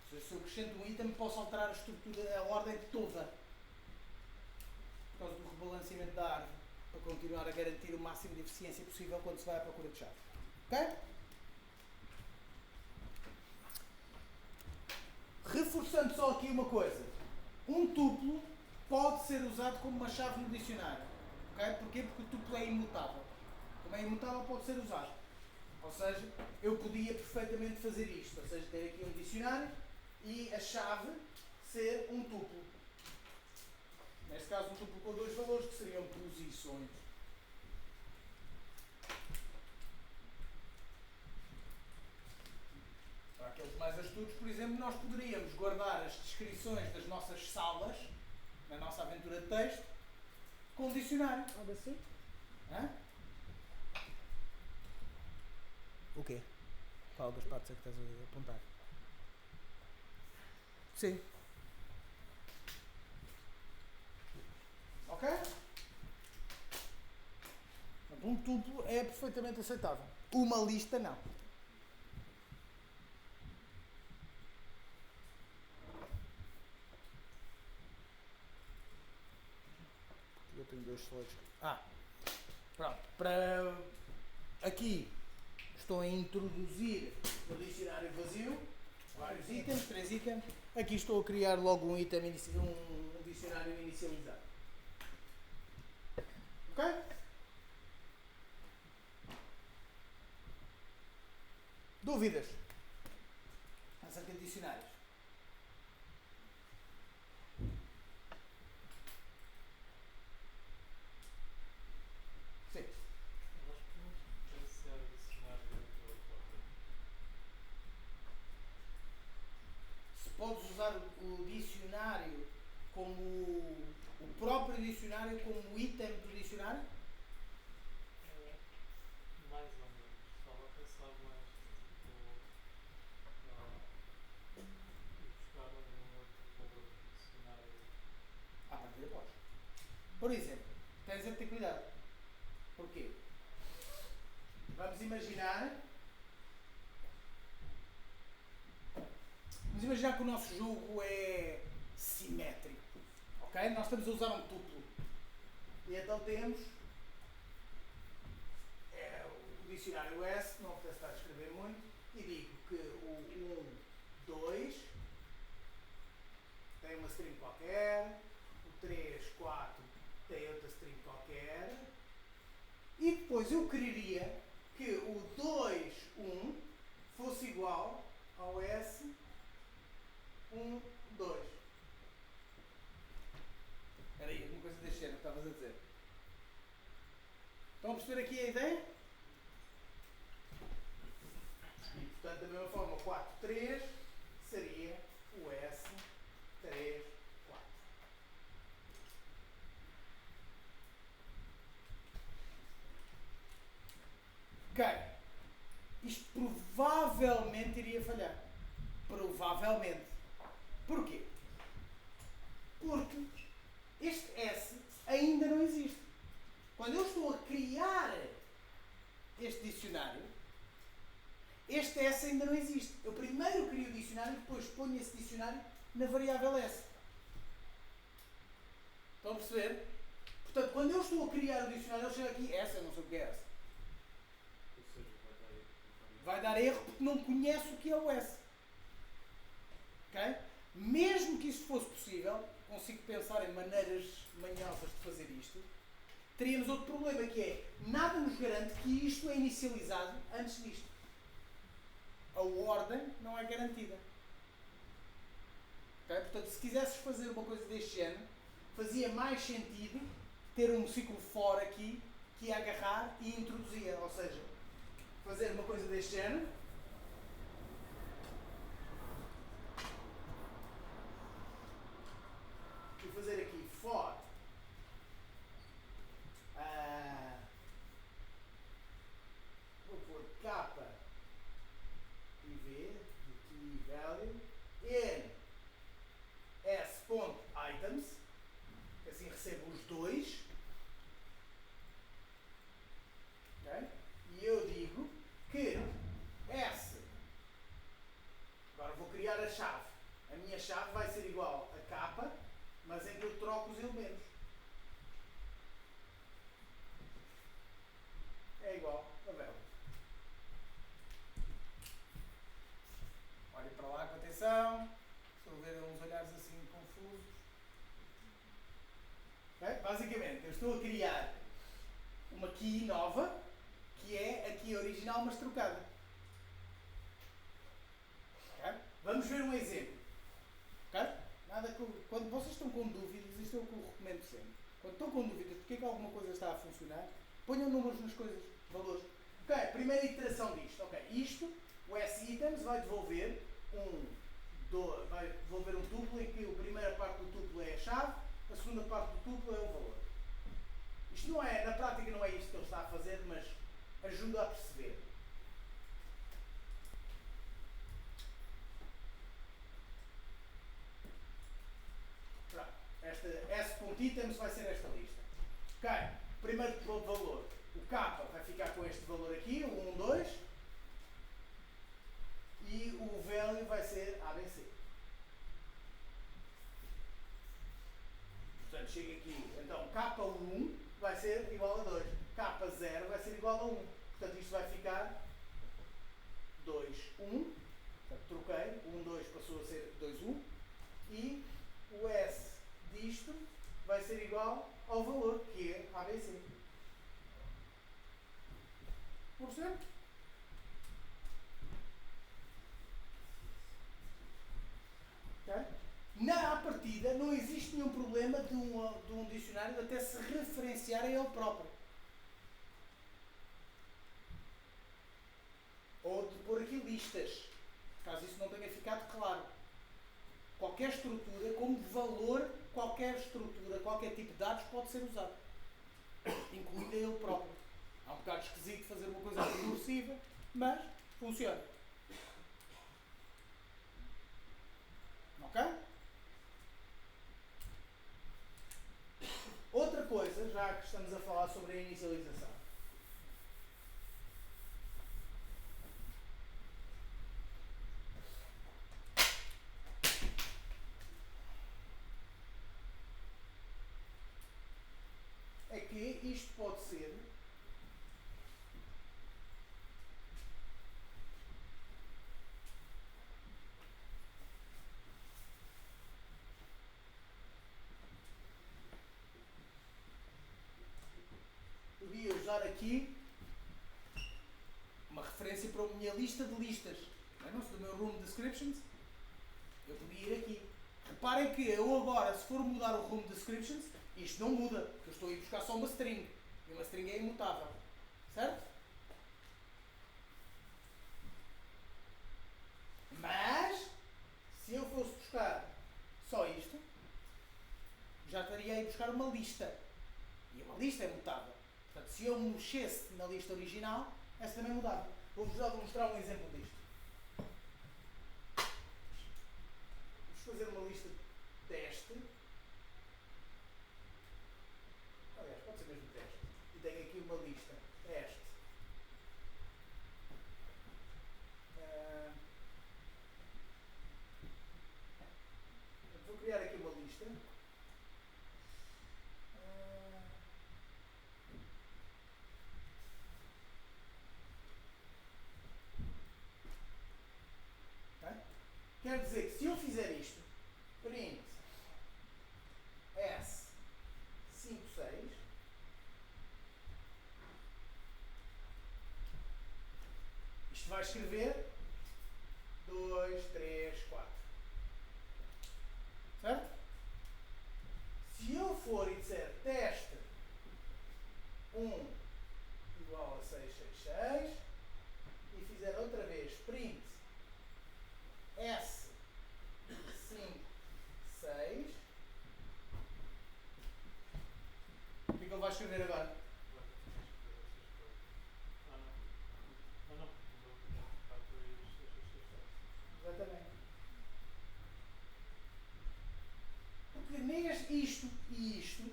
Se eu acrescento um item, posso alterar a estrutura, a ordem toda. Por causa do rebalanceamento da árvore, para continuar a garantir o máximo de eficiência possível quando se vai à procura de chave. Ok? Reforçando só aqui uma coisa. Um tuplo pode ser usado como uma chave no dicionário. Okay? Porquê? Porque o tuplo é imutável. Como é imutável, pode ser usado. Ou seja, eu podia perfeitamente fazer isto. Ou seja, ter aqui um dicionário e a chave ser um tuplo. Neste caso, um tuplo com dois valores que seriam posições. Para aqueles mais astutos, por exemplo, nós poderíamos guardar as descrições das nossas salas, na nossa aventura de texto, com um dicionário. Algo assim? Hã? O quê? Qual das partes é que estás a apontar? Sim. Ok? Um tuplo é perfeitamente aceitável. Uma lista não. Eu tenho dois slides. Pronto. Para aqui estou a introduzir o dicionário vazio. Vários itens, 3 itens. Aqui estou a criar logo um item, um dicionário inicializado. Ok? Dúvidas acerca de dicionários? Sim. Nós podemos diferenciar o dicionário do autor. Se podes usar o dicionário como o próprio dicionário como item do dicionário? Mais ou menos. Estava a pensar mais buscar um outro dicionário. À partida podes. Por exemplo, tens de ter cuidado. Porquê? Vamos imaginar que o nosso jogo é simétrico. Ok? Nós estamos a usar um tuplo. E então temos o dicionário S, não apetece estar a escrever muito, e digo que o 1, 2 tem uma string qualquer, o 3, 4 tem outra string qualquer, e depois eu quereria que o 2, 1 fosse igual ao S 1, 2. Espera aí, alguma coisa deste género que estavas a dizer. Estão a perceber aqui a ideia? E portanto, da mesma forma, o 4, 3 seria o S 3, 4. Ok. Isto provavelmente iria falhar. Provavelmente. Porquê? Porque este S ainda não existe. Quando eu estou a criar este dicionário, este S ainda não existe. Eu primeiro crio o dicionário e depois ponho esse dicionário na variável S. Estão a perceber? Portanto, quando eu estou a criar o dicionário, eu chego aqui S, eu não sei o que é S. Ou seja, Vai dar erro porque não conhece o que é o S. Ok? Mesmo que isso fosse possível, consigo pensar em maneiras manhosas de fazer isto, teríamos outro problema, que é, nada nos garante que isto é inicializado antes disto. A ordem não é garantida. Okay? Portanto, se quisesses fazer uma coisa deste género, fazia mais sentido ter um ciclo for aqui que ia agarrar e introduzia. Ou seja, fazer uma coisa deste género. E fazer aqui for. Vou pôr K e V, de key value, in s.items, assim recebo os dois. Okay? E eu digo que S, agora vou criar a chave. A minha chave vai ser igual a K, mas em que eu troco os elementos. É igual a value. Olhem para lá com atenção. Estou a ver uns olhares assim confusos. Okay? Basicamente, eu estou a criar uma key nova, que é a key original, mas trocada. Okay? Vamos ver um exemplo. Okay? Quando vocês estão com dúvidas, isto é o que eu recomendo sempre. Quando estão com dúvidas porque é que alguma coisa está a funcionar, ponham números nas coisas, valores. Ok, primeira iteração disto. Ok, isto, o S-items vai devolver um tuplo em que a primeira parte do tuplo é a chave, a segunda parte do tuplo é o valor. Isto não é, na prática não é isto que ele está a fazer, mas ajuda a perceber. Pronto, esta S.items vai ser esta lista. Ok, primeiro valor. O K vai ficar com este valor aqui, o 1, 2. E o value vai ser ABC. Portanto, chega aqui. Então, K1 vai ser igual a 2. K0 vai ser igual a 1. Portanto, isto vai ficar 2, 1. Portanto, troquei. O 1, 2 passou a ser 2, 1. E o S disto vai ser igual ao valor, que é ABC. Por certo? Okay? À partida, não existe nenhum problema de um dicionário até se referenciar a ele próprio. Ou de pôr aqui listas, caso isso não tenha ficado claro. Qualquer estrutura, como valor, qualquer estrutura, qualquer tipo de dados pode ser usado, incluindo ele próprio. É um bocado esquisito fazer uma coisa recursiva, mas funciona. Ok? Outra coisa, já que estamos a falar sobre a inicialização. É que isto pode ser podia usar aqui uma referência para a minha lista de listas. Não se do meu room descriptions, eu podia ir aqui. Reparem que eu agora, se for mudar o room descriptions, isto não muda, porque eu estou a ir buscar só uma string. E uma string é imutável. Certo? Mas, se eu fosse buscar só isto, já estaria a ir buscar uma lista. E uma lista é mutável. Portanto, se eu mexesse na lista original, essa também mudava. Vou-vos já mostrar um exemplo disto. Vamos fazer uma lista teste. Aliás, pode ser mesmo teste. E tenho aqui uma lista teste. Vou criar aqui uma lista. Quer dizer que se eu fizer isto, print escrever 2, 3, 4. Certo? Se eu for e disser teste 1 igual a 666 e fizer outra vez print S 5, 6, o que é que ele vai escrever agora? Exatamente. Porque neste, isto e isto,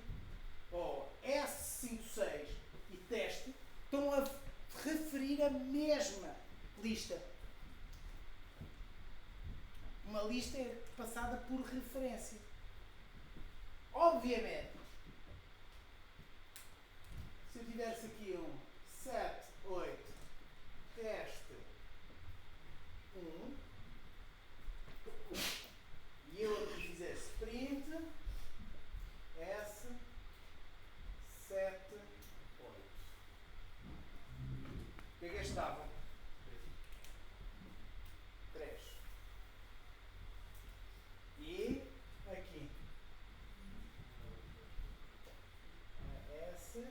ou S56 e teste, estão a referir a mesma lista. Uma lista é passada por referência. Obviamente, se eu tivesse aqui um 7, 8, teste 1, e eu aqui fizesse print S 7, 8. O que é que este dava? 3. E aqui S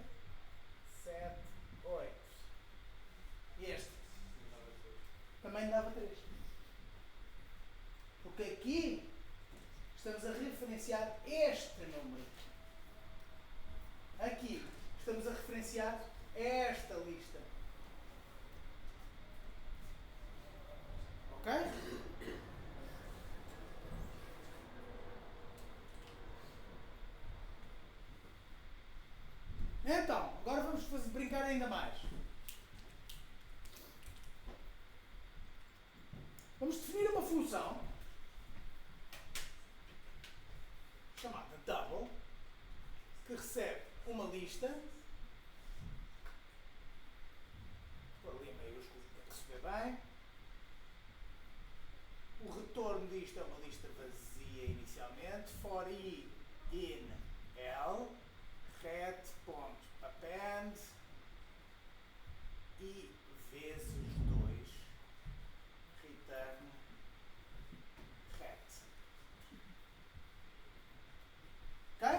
7, 8. E este? Também dava 3. Porque aqui estamos a referenciar este número. Aqui estamos a referenciar esta lista. Ok? Então, agora vamos brincar ainda mais. Vamos definir uma função chamada double, que recebe uma lista, por ali em maiúsculo para receber bem. O retorno disto é uma lista vazia inicialmente, for i in L, ret.append e vezes 2 return ret. Ok?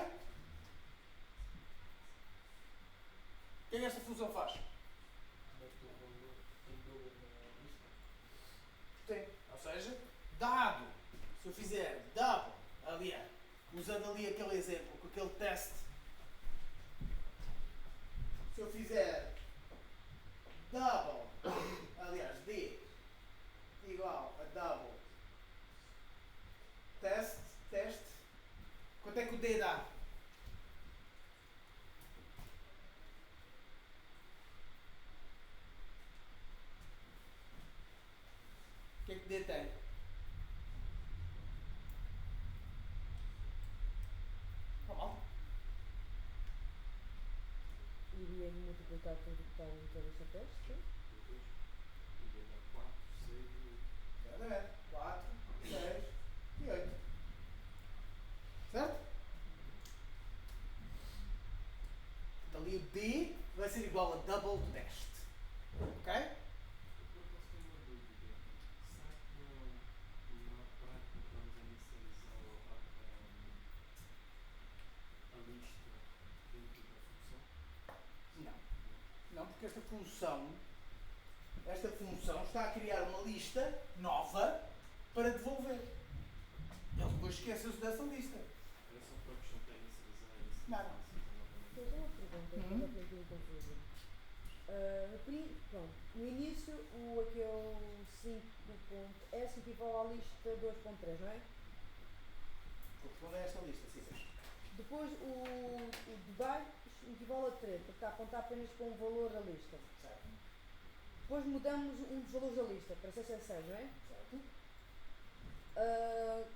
O que é que esta função faz? Sim. Ou seja, dado, se eu fizer double, aliás, usando ali aquele exemplo, com aquele teste, se eu fizer double, aliás, D igual a double teste, quanto é que o D dá? O que é que D tem? Normal. Iria multiplicar por esta teste. Exatamente. 4, 6 e 8. Certo? Ali o D vai ser igual a double test. Ok? Não. Não, porque esta função está a criar uma lista nova para devolver. Ele depois esqueceu-se dessa lista. Não. Pois é uma pergunta, Uhum. que eu estou confusa. Pronto, no início, aquele 5.s equivale à lista 2.3, não é? Corresponde a esta lista, sim. Depois o de baixo equivale a 3, porque está a apontar apenas para um valor da lista. Certo. Depois mudamos um dos valores da lista para 666, não é? Certo.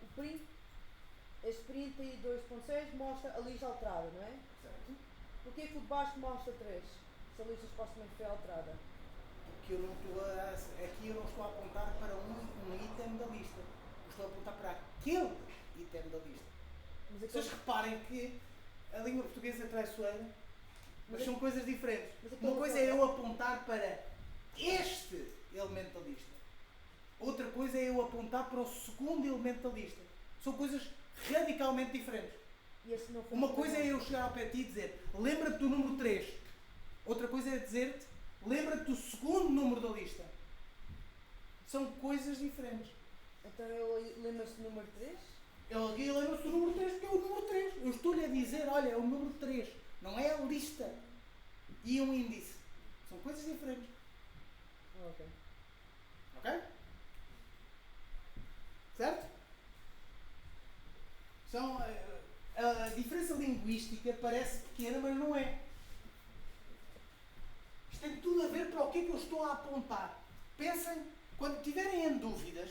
O print, este print aí 2.6 mostra a lista alterada, não é? Certo. Porquê que o de baixo mostra 3? Se a lista supostamente foi alterada. Aqui eu não estou a apontar para um item da lista. Eu estou a apontar para aquele item da lista. Mas Vocês reparem que a língua portuguesa é traiçoeira, mas Mas são coisas diferentes. mas aquele Uma coisa é eu apontar para este elemento da lista. Outra coisa é eu apontar para o segundo elemento da lista. São coisas radicalmente diferentes. E esse não foi Uma coisa é eu chegar ao pé de ti e dizer lembra-te do número 3. Outra coisa é dizer-te lembra-te do segundo número da lista. São coisas diferentes. Então eu lembro-se do número 3? Ele aqui lembra-se do número 3 porque é o número 3. Eu estou-lhe a dizer, olha, é o número 3. Não é a lista e um índice. São coisas diferentes. Ok. Ok? Certo? São, a diferença linguística parece pequena, mas não é. Isto tem tudo a ver para o que é que eu estou a apontar. Pensem, quando tiverem em dúvidas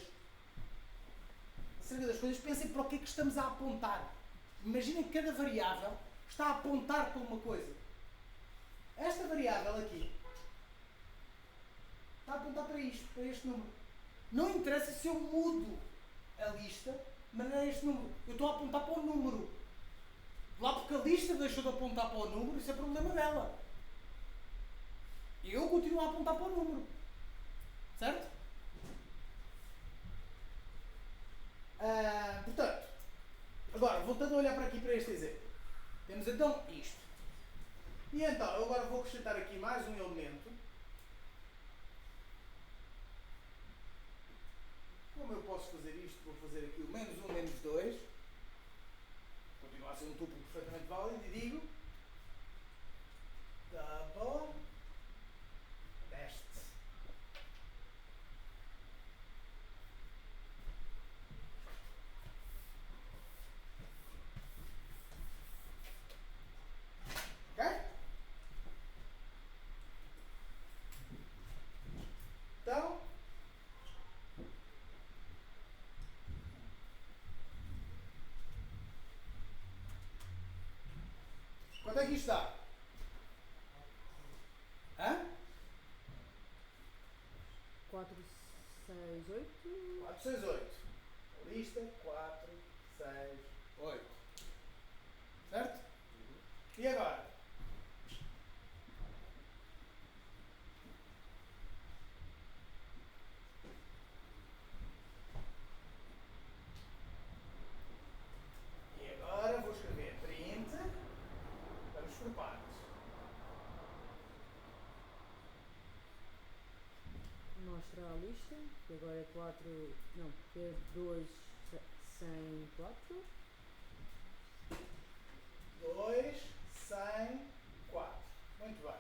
acerca das coisas, pensem para o que é que estamos a apontar. Imaginem que cada variável está a apontar para uma coisa. Esta variável aqui está a apontar para isto, para este número. Não interessa se eu mudo a lista, mas não é este número. Eu estou a apontar para o número. Lá porque a lista deixou de apontar para o número, isso é problema dela. E eu continuo a apontar para o número. Certo? Portanto, agora, voltando a olhar para aqui para este exemplo. Temos então isto. E então, eu agora vou acrescentar aqui mais um elemento. Como eu posso fazer isto? Vou fazer aqui o menos 1, menos 2. Continua a ser um tuplo perfeitamente válido e digo double best. Ok? Então, quanto é que isto dá? Hã? 4, 6, 8. 4, 6, 8. Lista 4, 6, 8. Certo? E agora? E agora vou escrever print. Vamos por partes. Mostra a lista, que agora é 4, não, é 2, 100, 4. 2, 100, 4. Muito bem.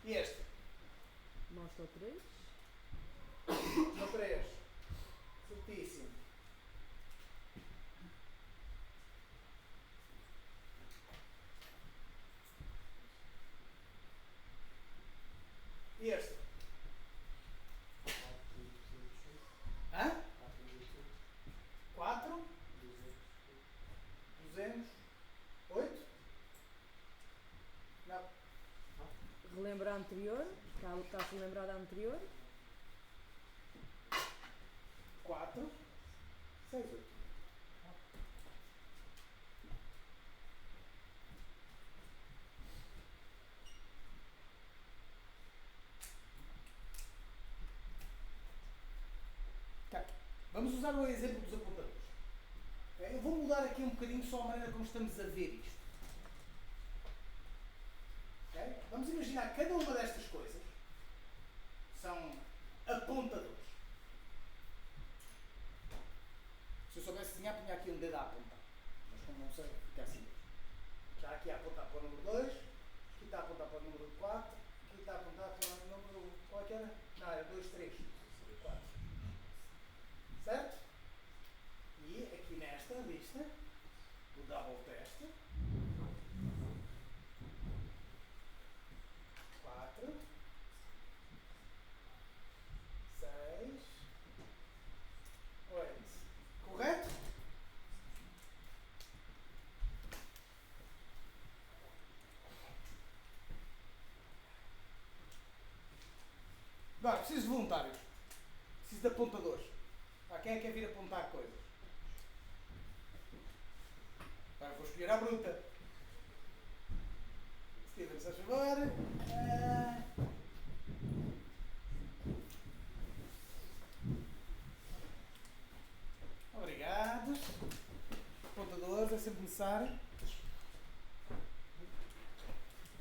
E este? Mostra o 3. No 3. Certíssimo. E este? Hã? 4, 200, 8? Não. Relembra a anterior. Está-se a lembrar da anterior. 4, 6, 8. Ok. Vamos usar o exemplo dos apontadores. Ok? Eu vou mudar aqui um bocadinho só a maneira como estamos a ver isto. Ok? Vamos imaginar que cada uma destas coisas são apontadores. Se eu soubesse desenhar, punha aqui um dedo a apontar. Mas como não sei, fica assim mesmo. Já aqui a apontar para o número 2, aqui está a apontar para o número 4, aqui está a apontar para o número. Qual é que era? Não, era 2, 3, 4. Certo? E aqui nesta lista, o double test. 4, 6, 8. Correto? Agora, preciso de voluntários. Preciso de apontadores. Quem é que quer vir apontar coisas? Agora vou escolher a bruta. Steven, se faz favor. Obrigado. Pontadores, é sempre necessário.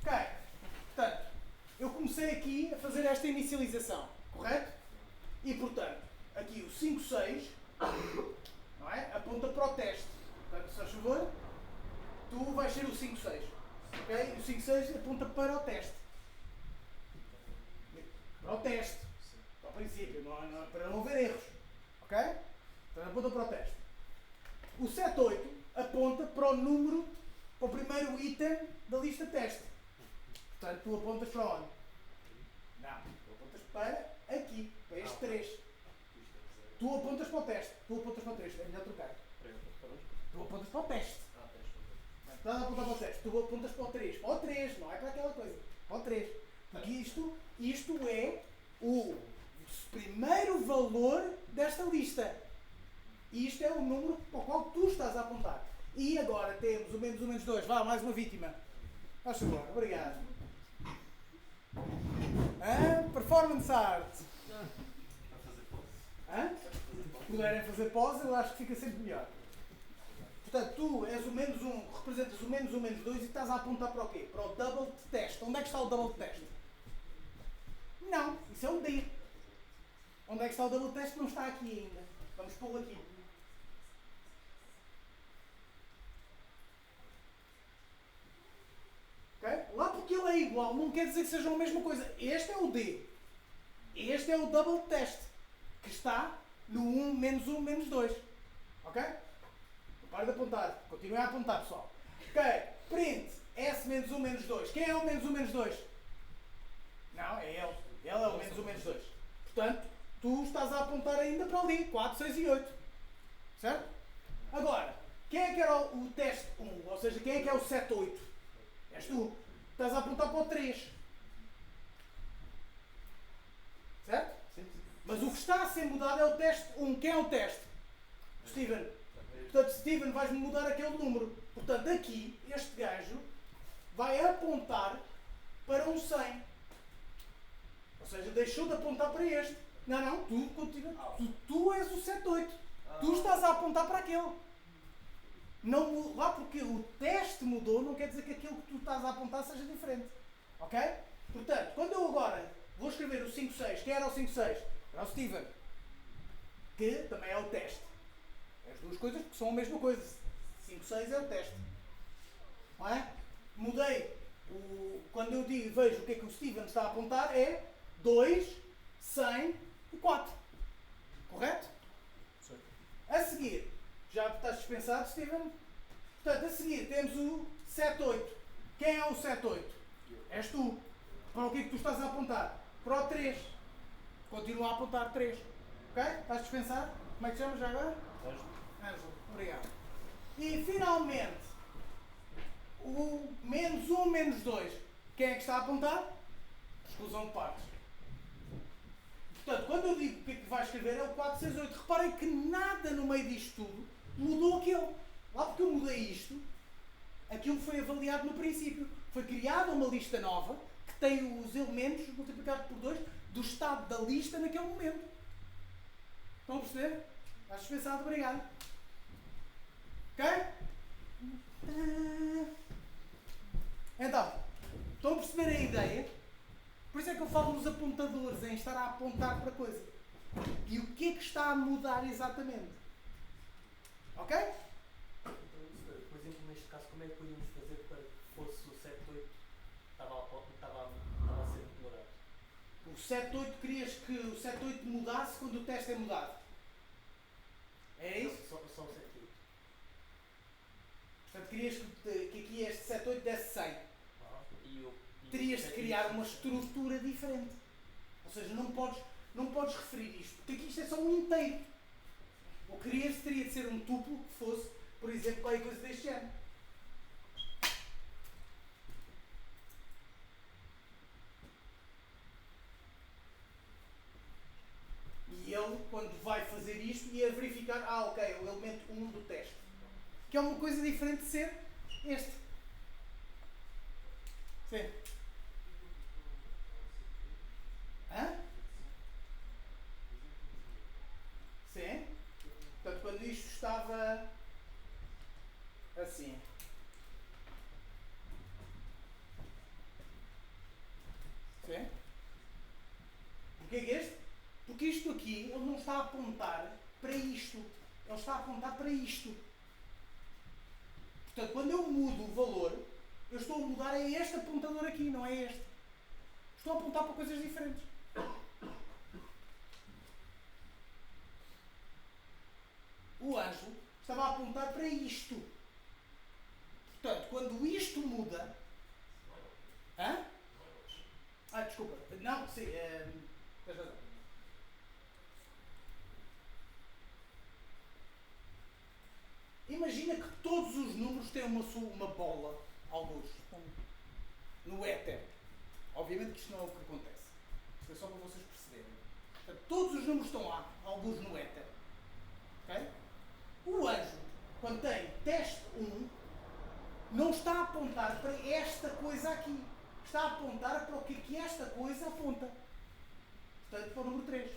Ok. Portanto, eu comecei aqui a fazer esta inicialização, correto? E, portanto, aqui o 5, 6, não é? Aponta para o teste. Portanto, se faz favor, tu vais ser o 5, 6. Ok? O 5, 6 aponta para o teste. Para o teste. Ao princípio, para não haver erros. Ok? Então aponta para o teste. O 7, 8 aponta para o número, para o primeiro item da lista teste. Portanto, tu apontas para onde? Não, tu apontas para aqui, para este 3. Tu apontas para o teste. Tu apontas para o 3. É melhor trocar. Tu apontas para o teste. Não estás a apontar para o teste. Tu apontas para o 3. Para o 3, não é para aquela coisa. Para o 3. Porque isto é o primeiro valor desta lista. E isto é o número para o qual tu estás a apontar. E agora temos o menos 1, menos 2. Vá, mais uma vítima. Faz favor, obrigado. Performance art. Se puderem fazer pose, eu acho que fica sempre melhor. Portanto, tu és o menos 1, representas o menos 1, menos 2 e estás a apontar para o quê? Para o double test. Onde é que está o double test? Não, isso é um D. Onde é que está o double test? Não está aqui ainda. Vamos pô-lo aqui. Okay? Lá porque ele é igual, não quer dizer que sejam a mesma coisa. Este é o D. Este é o double test. Que está no 1, menos 2. Ok? Não pare de apontar. Continuem a apontar, pessoal. Ok. Print. S menos 1, menos 2. Quem é o menos 1, menos 2? Não, é ele. Ele é o menos 1, menos 2. Portanto, tu estás a apontar ainda para ali. 4, 6 e 8. Certo? Agora, quem é que era o teste 1? Ou seja, quem é que é o 7, 8? És tu. Estás a apontar para o 3. Certo? Mas o que está a ser mudado é o teste 1. Quem é o teste? Steven. Portanto, Steven, vais-me mudar aquele número. Portanto, aqui, este gajo vai apontar para um 100. Ou seja, deixou de apontar para este. Não, tu continua. Tu és o 78. Tu estás a apontar para aquele. Não, lá porque o teste mudou, não quer dizer que aquilo que tu estás a apontar seja diferente. Ok? Portanto, quando eu agora vou escrever o 5-6, quem era o 5-6? Era o Steven. Que também é o teste. As duas coisas que são a mesma coisa. 5-6 é o teste. Não é? Mudei. Quando eu digo, vejo o que é que o Steven está a apontar, é 2, 100 e 4. Correto? Sim. A seguir, já estás dispensado, Steven? Portanto, a seguir temos o 7-8. Quem é o 7-8? És tu. Para o que é que tu estás a apontar? Para o 3. Continua a apontar 3. Ok? Estás dispensado? Como é que te chamas já agora? Ângelo. Obrigado. E finalmente, o menos 1, menos 2. Quem é que está a apontar? Exclusão de partes. Portanto, quando eu digo o que é que vai escrever é o 468. Reparem que nada no meio disto tudo mudou aquilo. Lá porque eu mudei isto, aquilo foi avaliado no princípio. Foi criada uma lista nova que tem os elementos multiplicados por 2 do estado da lista naquele momento. Estão a perceber? Estás dispensado, obrigado. Ok? Então, estão a perceber a ideia? Por isso é que eu falo nos apontadores, em estar a apontar para coisa. E o que é que está a mudar exatamente? Ok? Então, por exemplo, neste caso, como é que podíamos fazer para que fosse o 7-8 estava a ser melhorado? O 7-8, querias que o 7-8 mudasse quando o teste é mudado? É isso? Só o 7-8. Portanto, querias que aqui este 7-8 desse 100. Terias de criar uma estrutura diferente. Ou seja, não podes referir isto, porque aqui isto é só um inteiro. O que querias teria de ser um tuplo que fosse, por exemplo, qualquer coisa deste género. E ele, quando vai fazer isto, ia verificar, ok, o elemento 1 do teste. que é uma coisa diferente de ser este. Sim. Hã? Sim. Portanto, quando isto estava assim. Sim. Porquê que este? Porque isto aqui, ele não está a apontar para isto. Ele está a apontar para isto. Portanto, quando eu mudo o valor, eu estou a mudar a este apontador aqui, não é este. Estou a apontar para coisas diferentes. O anjo estava a apontar para isto. Portanto, quando isto muda... Hã? Ah, desculpa. Não, sim. Tens razão. Imagina que todos os números têm uma bola, alguns, no éter. Obviamente que isto não é o que acontece. Isto é só para vocês perceberem. Portanto, todos os números estão lá, alguns no éter. Ok? O anjo, quando tem teste 1, não está a apontar para esta coisa aqui. Está a apontar para o que esta coisa aponta. Portanto, para o número 3.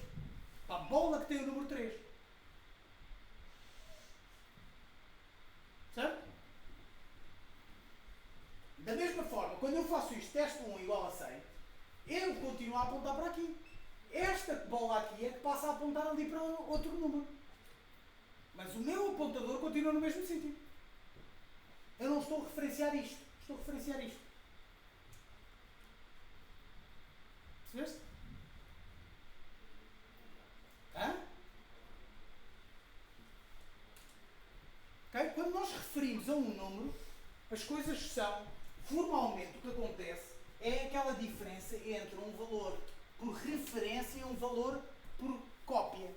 Para a bola que tem o número 3. Certo? Da mesma forma, quando eu faço isto, teste 1 igual a 100, eu continuo a apontar para aqui. Esta bola aqui é que passa a apontar ali para outro número. Mas o meu apontador continua no mesmo sítio. Eu não estou a referenciar isto. Estou a referenciar isto. Percebeste? Hã? Okay? Quando nós referimos a um número, as coisas são, formalmente o que acontece é aquela diferença entre um valor por referência e um valor por cópia.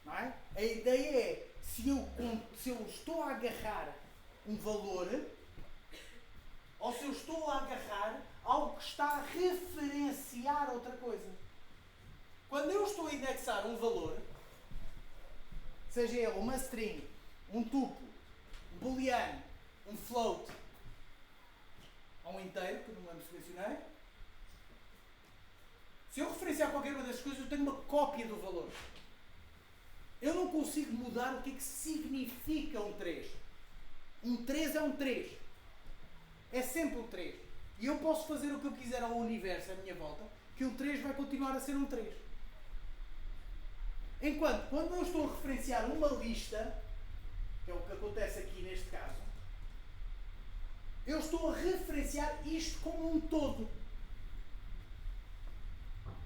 Não é? A ideia é, se eu estou a agarrar um valor, ou se eu estou a agarrar algo que está a referenciar outra coisa. Quando eu estou a indexar um valor, seja ele uma string, um tuple, um booleano, um float, ou um inteiro, que eu não lembro se mencionei, se eu referenciar qualquer uma das coisas, eu tenho uma cópia do valor. Eu não consigo mudar o que é que significa um 3. Um 3 é um 3. É sempre um 3. E eu posso fazer o que eu quiser ao universo à minha volta, que o 3 vai continuar a ser um 3. Enquanto, quando eu estou a referenciar uma lista, que é o que acontece aqui neste caso, eu estou a referenciar isto como um todo.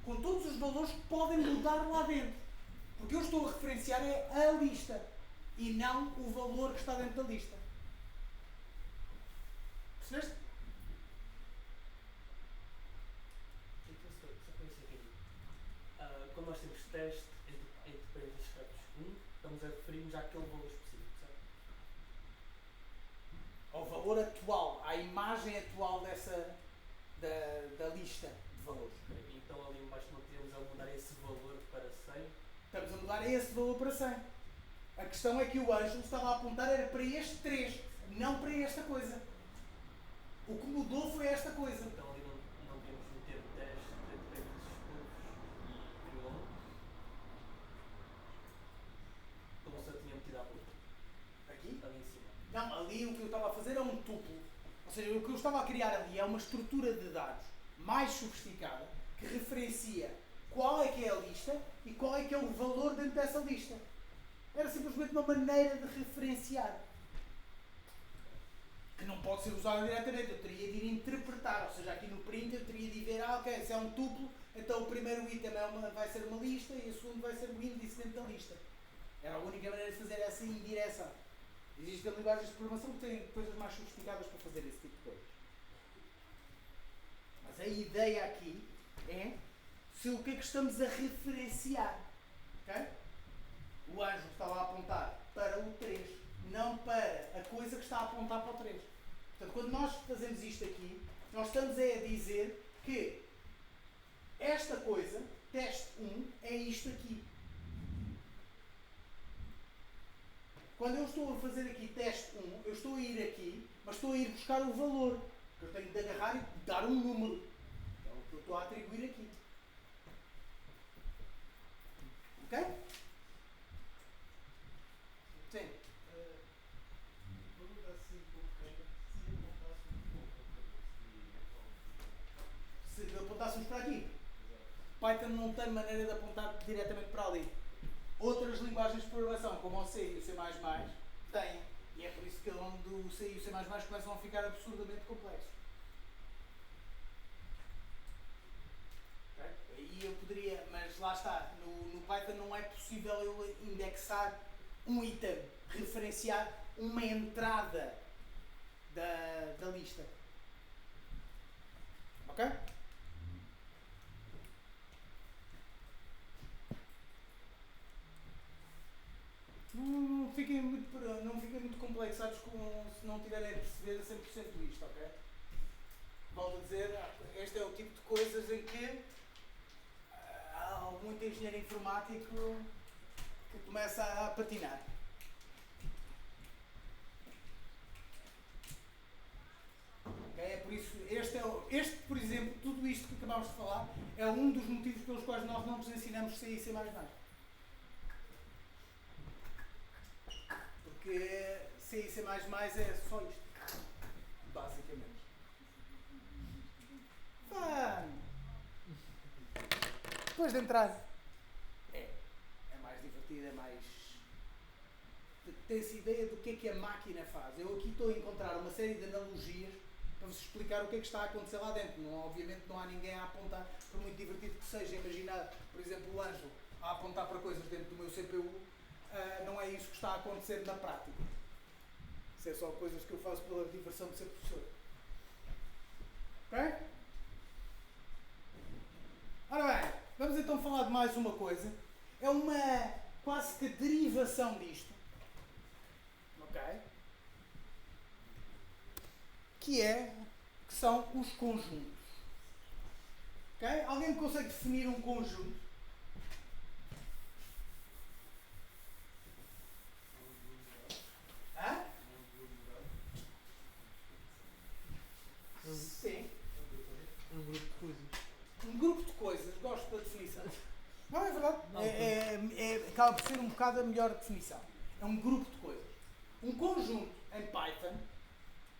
Com todos os valores que podem mudar lá dentro. Porque eu estou a referenciar é a lista e não o valor que está dentro da lista. Percebeste? Só para isso aqui. Quando nós temos teste entre parênteses secretos 1, estamos a referir-nos àquele valor específico, certo? Ao valor atual, à imagem atual da lista de valores. Então ali embaixo não podemos mudar esse valor para 100. Estamos a mudar esse valor para 100. A questão é que o anjo estava a apontar era para este 3, não para esta coisa. O que mudou foi esta coisa. Então ali não podemos meter teste entre parênteses curvos e vírgula 1. Como se eu tinha metido há pouco. Aqui? Ali em cima. Não, ali o que eu estava a fazer é um tuplo. Ou seja, o que eu estava a criar ali é uma estrutura de dados mais sofisticada que referencia qual é que é a lista e qual é que é o valor dentro dessa lista. Era simplesmente uma maneira de referenciar. Que não pode ser usada diretamente. Eu teria de ir interpretar. Ou seja, aqui no print eu teria de ver, ok, se é um tuplo, então o primeiro item vai ser uma lista e o segundo vai ser o índice dentro da lista. Era a única maneira de fazer essa indireção. Existem linguagens de programação que têm coisas mais sofisticadas para fazer esse tipo de coisas. Mas a ideia aqui é o que é que estamos a referenciar. Okay? O anjo estava a apontar para o 3, não para a coisa que está a apontar para o 3. Portanto, quando nós fazemos isto aqui, nós estamos a dizer que esta coisa, teste 1, é isto aqui. Quando eu estou a fazer aqui teste 1, eu estou a ir aqui, mas estou a ir buscar o valor. Eu tenho de agarrar e dar um número. É o que eu estou a atribuir aqui. Ok? Sim. Pergunta assim concreta, se apontasse um pouco Se apontássemos para aqui, Exato. Python não tem maneira de apontar diretamente para ali. Outras linguagens de programação, como o C e o C++, têm. E é por isso que onde o C e o C++ começam a ficar absurdamente complexos. Ok? Aí eu poderia, mas lá está, no Python não é possível eu indexar um item, referenciar uma entrada da lista. Ok? Não fiquem muito complexados se não tiverem a perceber a 100% isto, ok? Volto a dizer, este é o tipo de coisas em que há muito engenheiro informático que começa a patinar. Okay? É por isso, este, por exemplo, tudo isto que acabámos de falar, é um dos motivos pelos quais nós não vos ensinamos C e C++. Porque C e C++ é só isto, basicamente. Depois de entrar, é mais divertido, é mais... Tem-se ideia do que é que a máquina faz. Eu aqui estou a encontrar uma série de analogias para vos explicar o que é que está a acontecer lá dentro. Obviamente não há ninguém a apontar, por muito divertido que seja. Imaginar, por exemplo, o Ângelo a apontar para coisas dentro do meu CPU, não é isso que está a acontecer na prática. Isso é só coisas que eu faço pela diversão de ser professor. Ok? Ora bem, vamos então falar de mais uma coisa. É uma quase que derivação disto. Ok? Que são os conjuntos. Ok? Alguém consegue definir um conjunto? Hã? Sim. Um grupo de coisas. Um grupo de coisas, gosto da definição. Não, é verdade. Acaba por ser um bocado a melhor definição. É um grupo de coisas. Um conjunto em Python,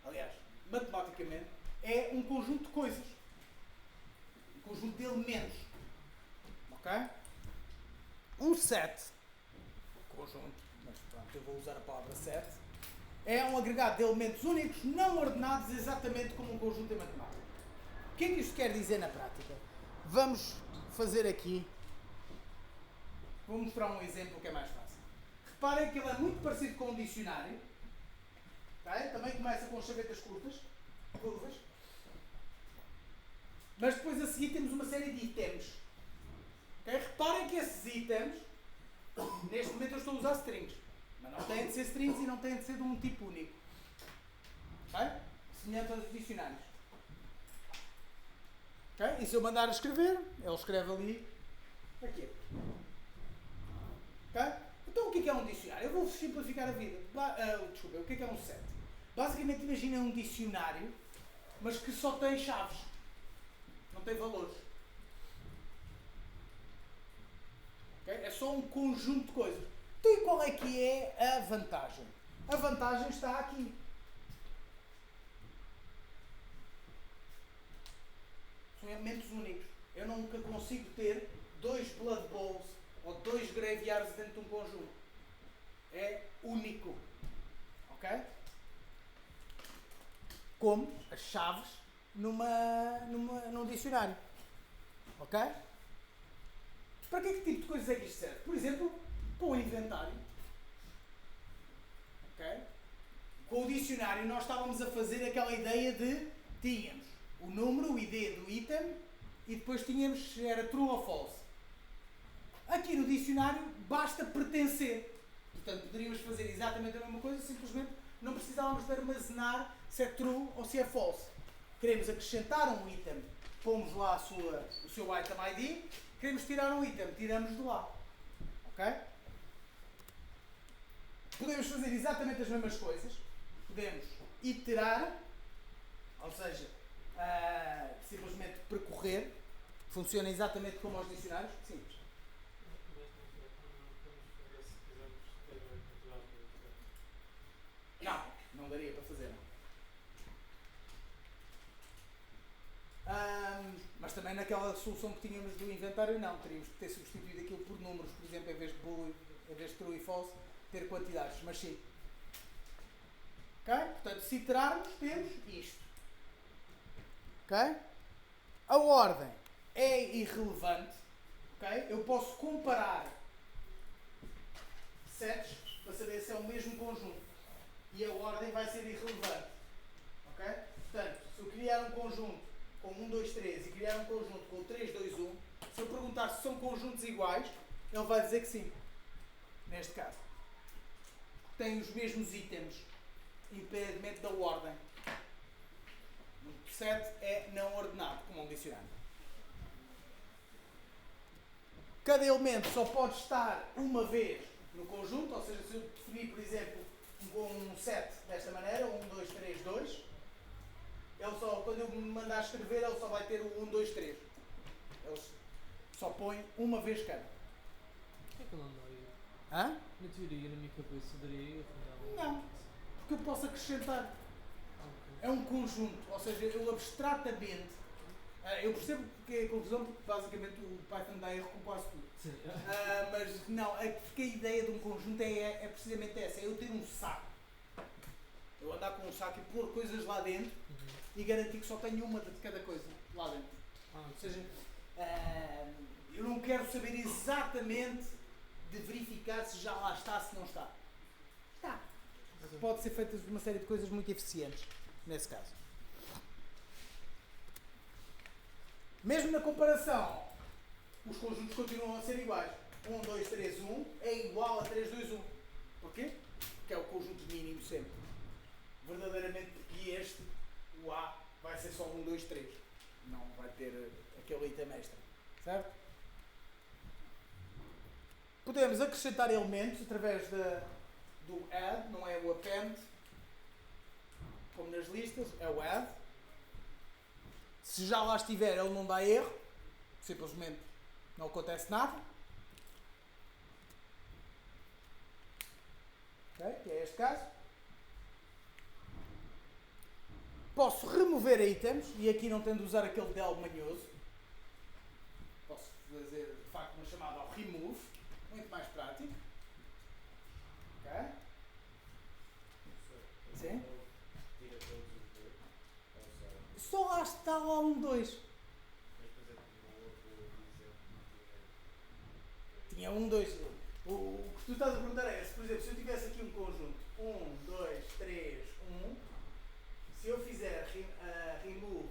aliás, matematicamente, é um conjunto de coisas. Um conjunto de elementos. Ok? Um set, conjunto, mas pronto, eu vou usar a palavra set, é um agregado de elementos únicos não ordenados exatamente como um conjunto em matemática. O que é que isto quer dizer na prática? Vamos fazer aqui, vou mostrar um exemplo que é mais fácil. Reparem que ele é muito parecido com um dicionário, okay? Também começa com chavetas curvas, mas depois a seguir temos uma série de itens. Okay? Reparem que esses itens, neste momento eu estou a usar strings, mas não têm de ser strings e não têm de ser de um tipo único. Okay? Semelhante aos dicionários. Okay? E se eu mandar a escrever, ele escreve ali, aqui. Okay? Então o que é um dicionário? Eu vou simplificar a vida. Desculpa, o que é um set? Basicamente imagina um dicionário, mas que só tem chaves. Não tem valores. Okay? É só um conjunto de coisas. Então e qual é que é a vantagem? A vantagem está aqui. São elementos únicos. Eu nunca consigo ter 2 blood bowls ou 2 graveyards dentro de um conjunto. É único. Ok? Como as chaves num dicionário. Ok? Para que tipo de coisas é que isto serve? Por exemplo, para o inventário. Ok? Com o dicionário nós estávamos a fazer aquela ideia de tínhamos o número, o ID do item e depois tínhamos se era true ou false. Aqui no dicionário basta pertencer. Portanto, poderíamos fazer exatamente a mesma coisa, simplesmente não precisávamos de armazenar se é true ou se é false. Queremos acrescentar um item, pomos lá o seu item ID, queremos tirar um item, tiramos de lá. Ok? podemos fazer exatamente as mesmas coisas. Podemos iterar, ou seja, simplesmente percorrer. Funciona exatamente como aos dicionários. Simples. Não, não daria para fazer. Mas também naquela solução que tínhamos do inventário, não. Teríamos que ter substituído aquilo por números, por exemplo, em vez de true e false, ter quantidades. Mas sim. Ok? Portanto, se iterarmos, temos isto. Ok? A ordem é irrelevante. Ok? Eu posso comparar sets para saber se é o mesmo conjunto. E a ordem vai ser irrelevante. Ok? Portanto, se eu criar um conjunto com 1, 2, 3 e criar um conjunto com 3, 2, 1, se eu perguntar se são conjuntos iguais, ele vai dizer que sim. Neste caso. Tem os mesmos itens, independentemente da ordem. O set é não ordenado, como um dicionário. Cada elemento só pode estar uma vez no conjunto, ou seja, se eu definir, por exemplo, um set desta maneira, 1, 2, 3, 2, ele só, quando eu me mandar escrever, ele só vai ter o 1, 2, 3. Ele só põe uma vez cada. Porquê que ele não dá erro? Hã? Na teoria, na minha cabeça, daria erro. Não. Porque eu posso acrescentar. Ok. É um conjunto, ou seja, eu abstratamente. Eu percebo que é a confusão, porque basicamente o Python dá erro com quase tudo. Sim. Mas não, porque a ideia de um conjunto é precisamente essa: é eu ter um saco. Eu andar com um saco e pôr coisas lá dentro e garantir que só tenho uma de cada coisa lá dentro. Ou seja, eu não quero saber exatamente de verificar se já lá está, se não está. Está. Pode ser feita uma série de coisas muito eficientes nesse caso. Mesmo na comparação, os conjuntos continuam a ser iguais. 1, 2, 3, 1 é igual a 3, 2, 1. Porquê? Porque é o conjunto mínimo sempre. Verdadeiramente, porque este, o A, vai ser só 1, 2, 3. Não vai ter aquele item extra. Certo? Podemos acrescentar elementos através do add, não é o append, como nas listas, é o add. Se já lá estiver, ele não dá erro, simplesmente não acontece nada. Ok? Que é este caso. Posso remover itens, e aqui não tendo de usar aquele del manhoso. Posso fazer, de facto, uma chamada ao remove, muito mais prático. Ok? Sim? Tira todos os dois. Ou só. Só lá está lá 1, 2. Mas, por exemplo, no outro exemplo Tinha 1, 2. O que tu estás a perguntar é, se, por exemplo, se eu tivesse aqui um conjunto 1, 2, 3, 1, se eu fizer remove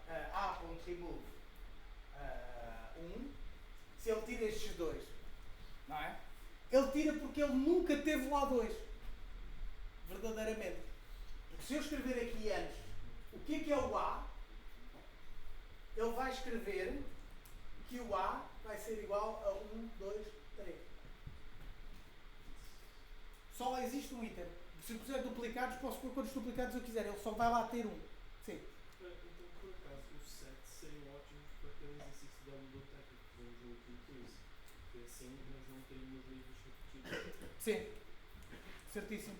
a.remove 1, se ele tira estes dois, não é? Ele tira porque ele nunca teve lá 2. Verdadeiramente. Porque se eu escrever aqui antes o que é o A, ele vai escrever que o A vai ser igual a 1, 2, 3. Só lá existe um item. Se eu puser duplicados, posso pôr quantos duplicados eu quiser. Ele só vai lá ter um. Sim. Então, por acaso, os sets seriam ótimos para aquele exercício da biblioteca que vamos ver aqui isso. Porque assim nós não teríamos livros repetidos. Sim. Certíssimo.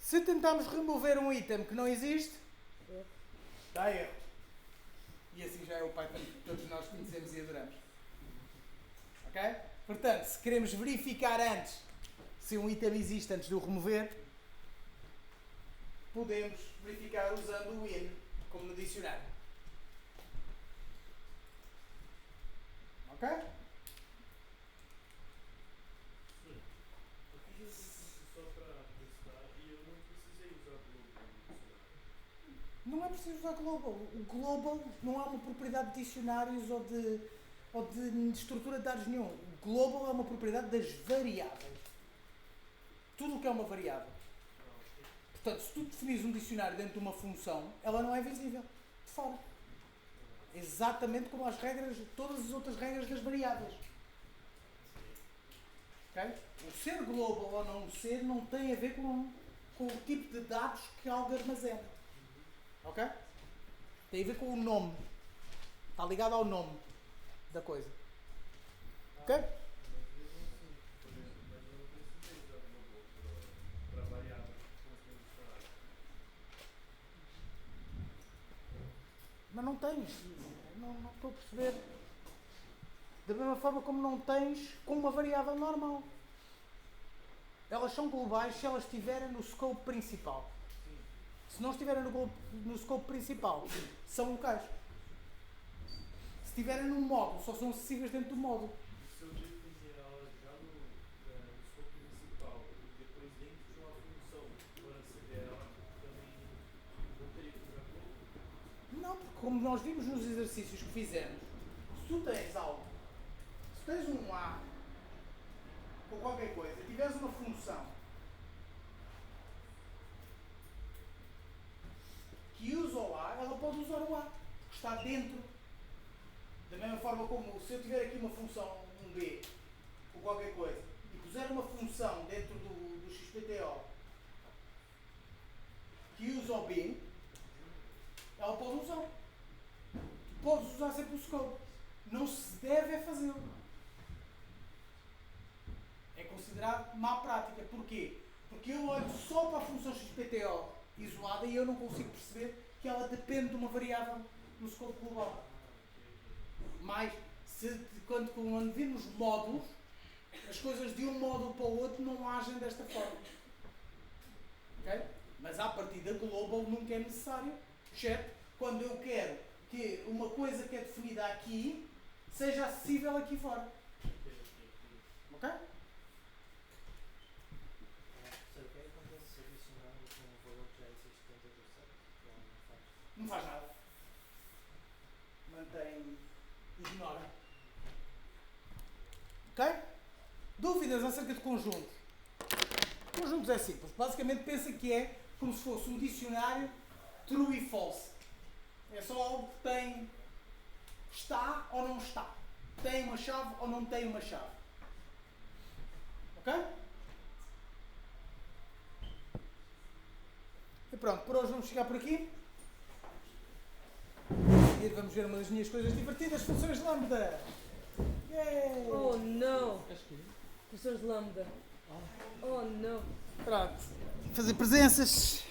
Se tentarmos remover um item que não existe, dá erro. E assim já é o Python que todos nós conhecemos e adoramos. Ok? Portanto, se queremos verificar antes se um item existe antes de o remover, podemos verificar usando o in, como no dicionário. Ok? Só para testar, e eu não precisei usar Global no dicionário. Não é preciso usar global. O global não é uma propriedade de dicionários ou de estrutura de dados nenhum. O global é uma propriedade das variáveis. Tudo o que é uma variável. Portanto, se tu definis um dicionário dentro de uma função, ela não é visível de fora. exatamente como as regras, todas as outras regras das variáveis. Ok? O ser global ou não ser não tem a ver com o tipo de dados que algo armazena. Ok? Tem a ver com o nome. Está ligado ao nome da coisa. Ok? Mas mesmo assim, por exemplo, mas eu não precisei usar o global para variável com o dicionário. Mas não tens. Não estou a perceber. Da mesma forma como não tens com uma variável normal. Elas são globais se elas estiverem no scope principal. Se não estiverem no scope principal, são locais. Se estiverem num módulo, só são acessíveis dentro do módulo. E se eu definir ela já no escopo principal e depois dentro de uma função para aceder ela, também não teria que usar global? Não, porque como nós vimos nos exercícios que fizemos, se tu tens algo, se tens um A ou qualquer coisa, tiveres uma função que usa o A, ela pode usar o A, porque está dentro. Da mesma forma como se eu tiver aqui uma função, um B, ou qualquer coisa, e puser uma função dentro do XPTO que usa o B, ela pode usar. Podes usar sempre o scope. Não se deve é fazê-lo. É considerado má prática. Porquê? Porque eu olho só para a função XPTO isolada e eu não consigo perceber que ela depende de uma variável no scope global. Mas, quando vimos módulos, as coisas de um módulo para o outro não agem desta forma. Okay? Mas à partida global nunca é necessário, exceto quando eu quero que uma coisa que é definida aqui seja acessível aqui fora. Ok? Sabe o que é que acontece se adicionarmos um valor que já existe dentro do set? Ou Não não faz? faz nada. Mantém. Ignora. Ok? Dúvidas acerca de conjuntos? Conjuntos é simples. Basicamente pensa que é como se fosse um dicionário true e false. É só algo que tem. Está ou não está. Tem uma chave ou não tem uma chave. Ok? E pronto, por hoje vamos chegar por aqui. A seguir vamos ver uma das minhas coisas divertidas, funções de lambda. Yay! Oh não! Professores de Lambda. Oh não! Pronto. Fazer presenças.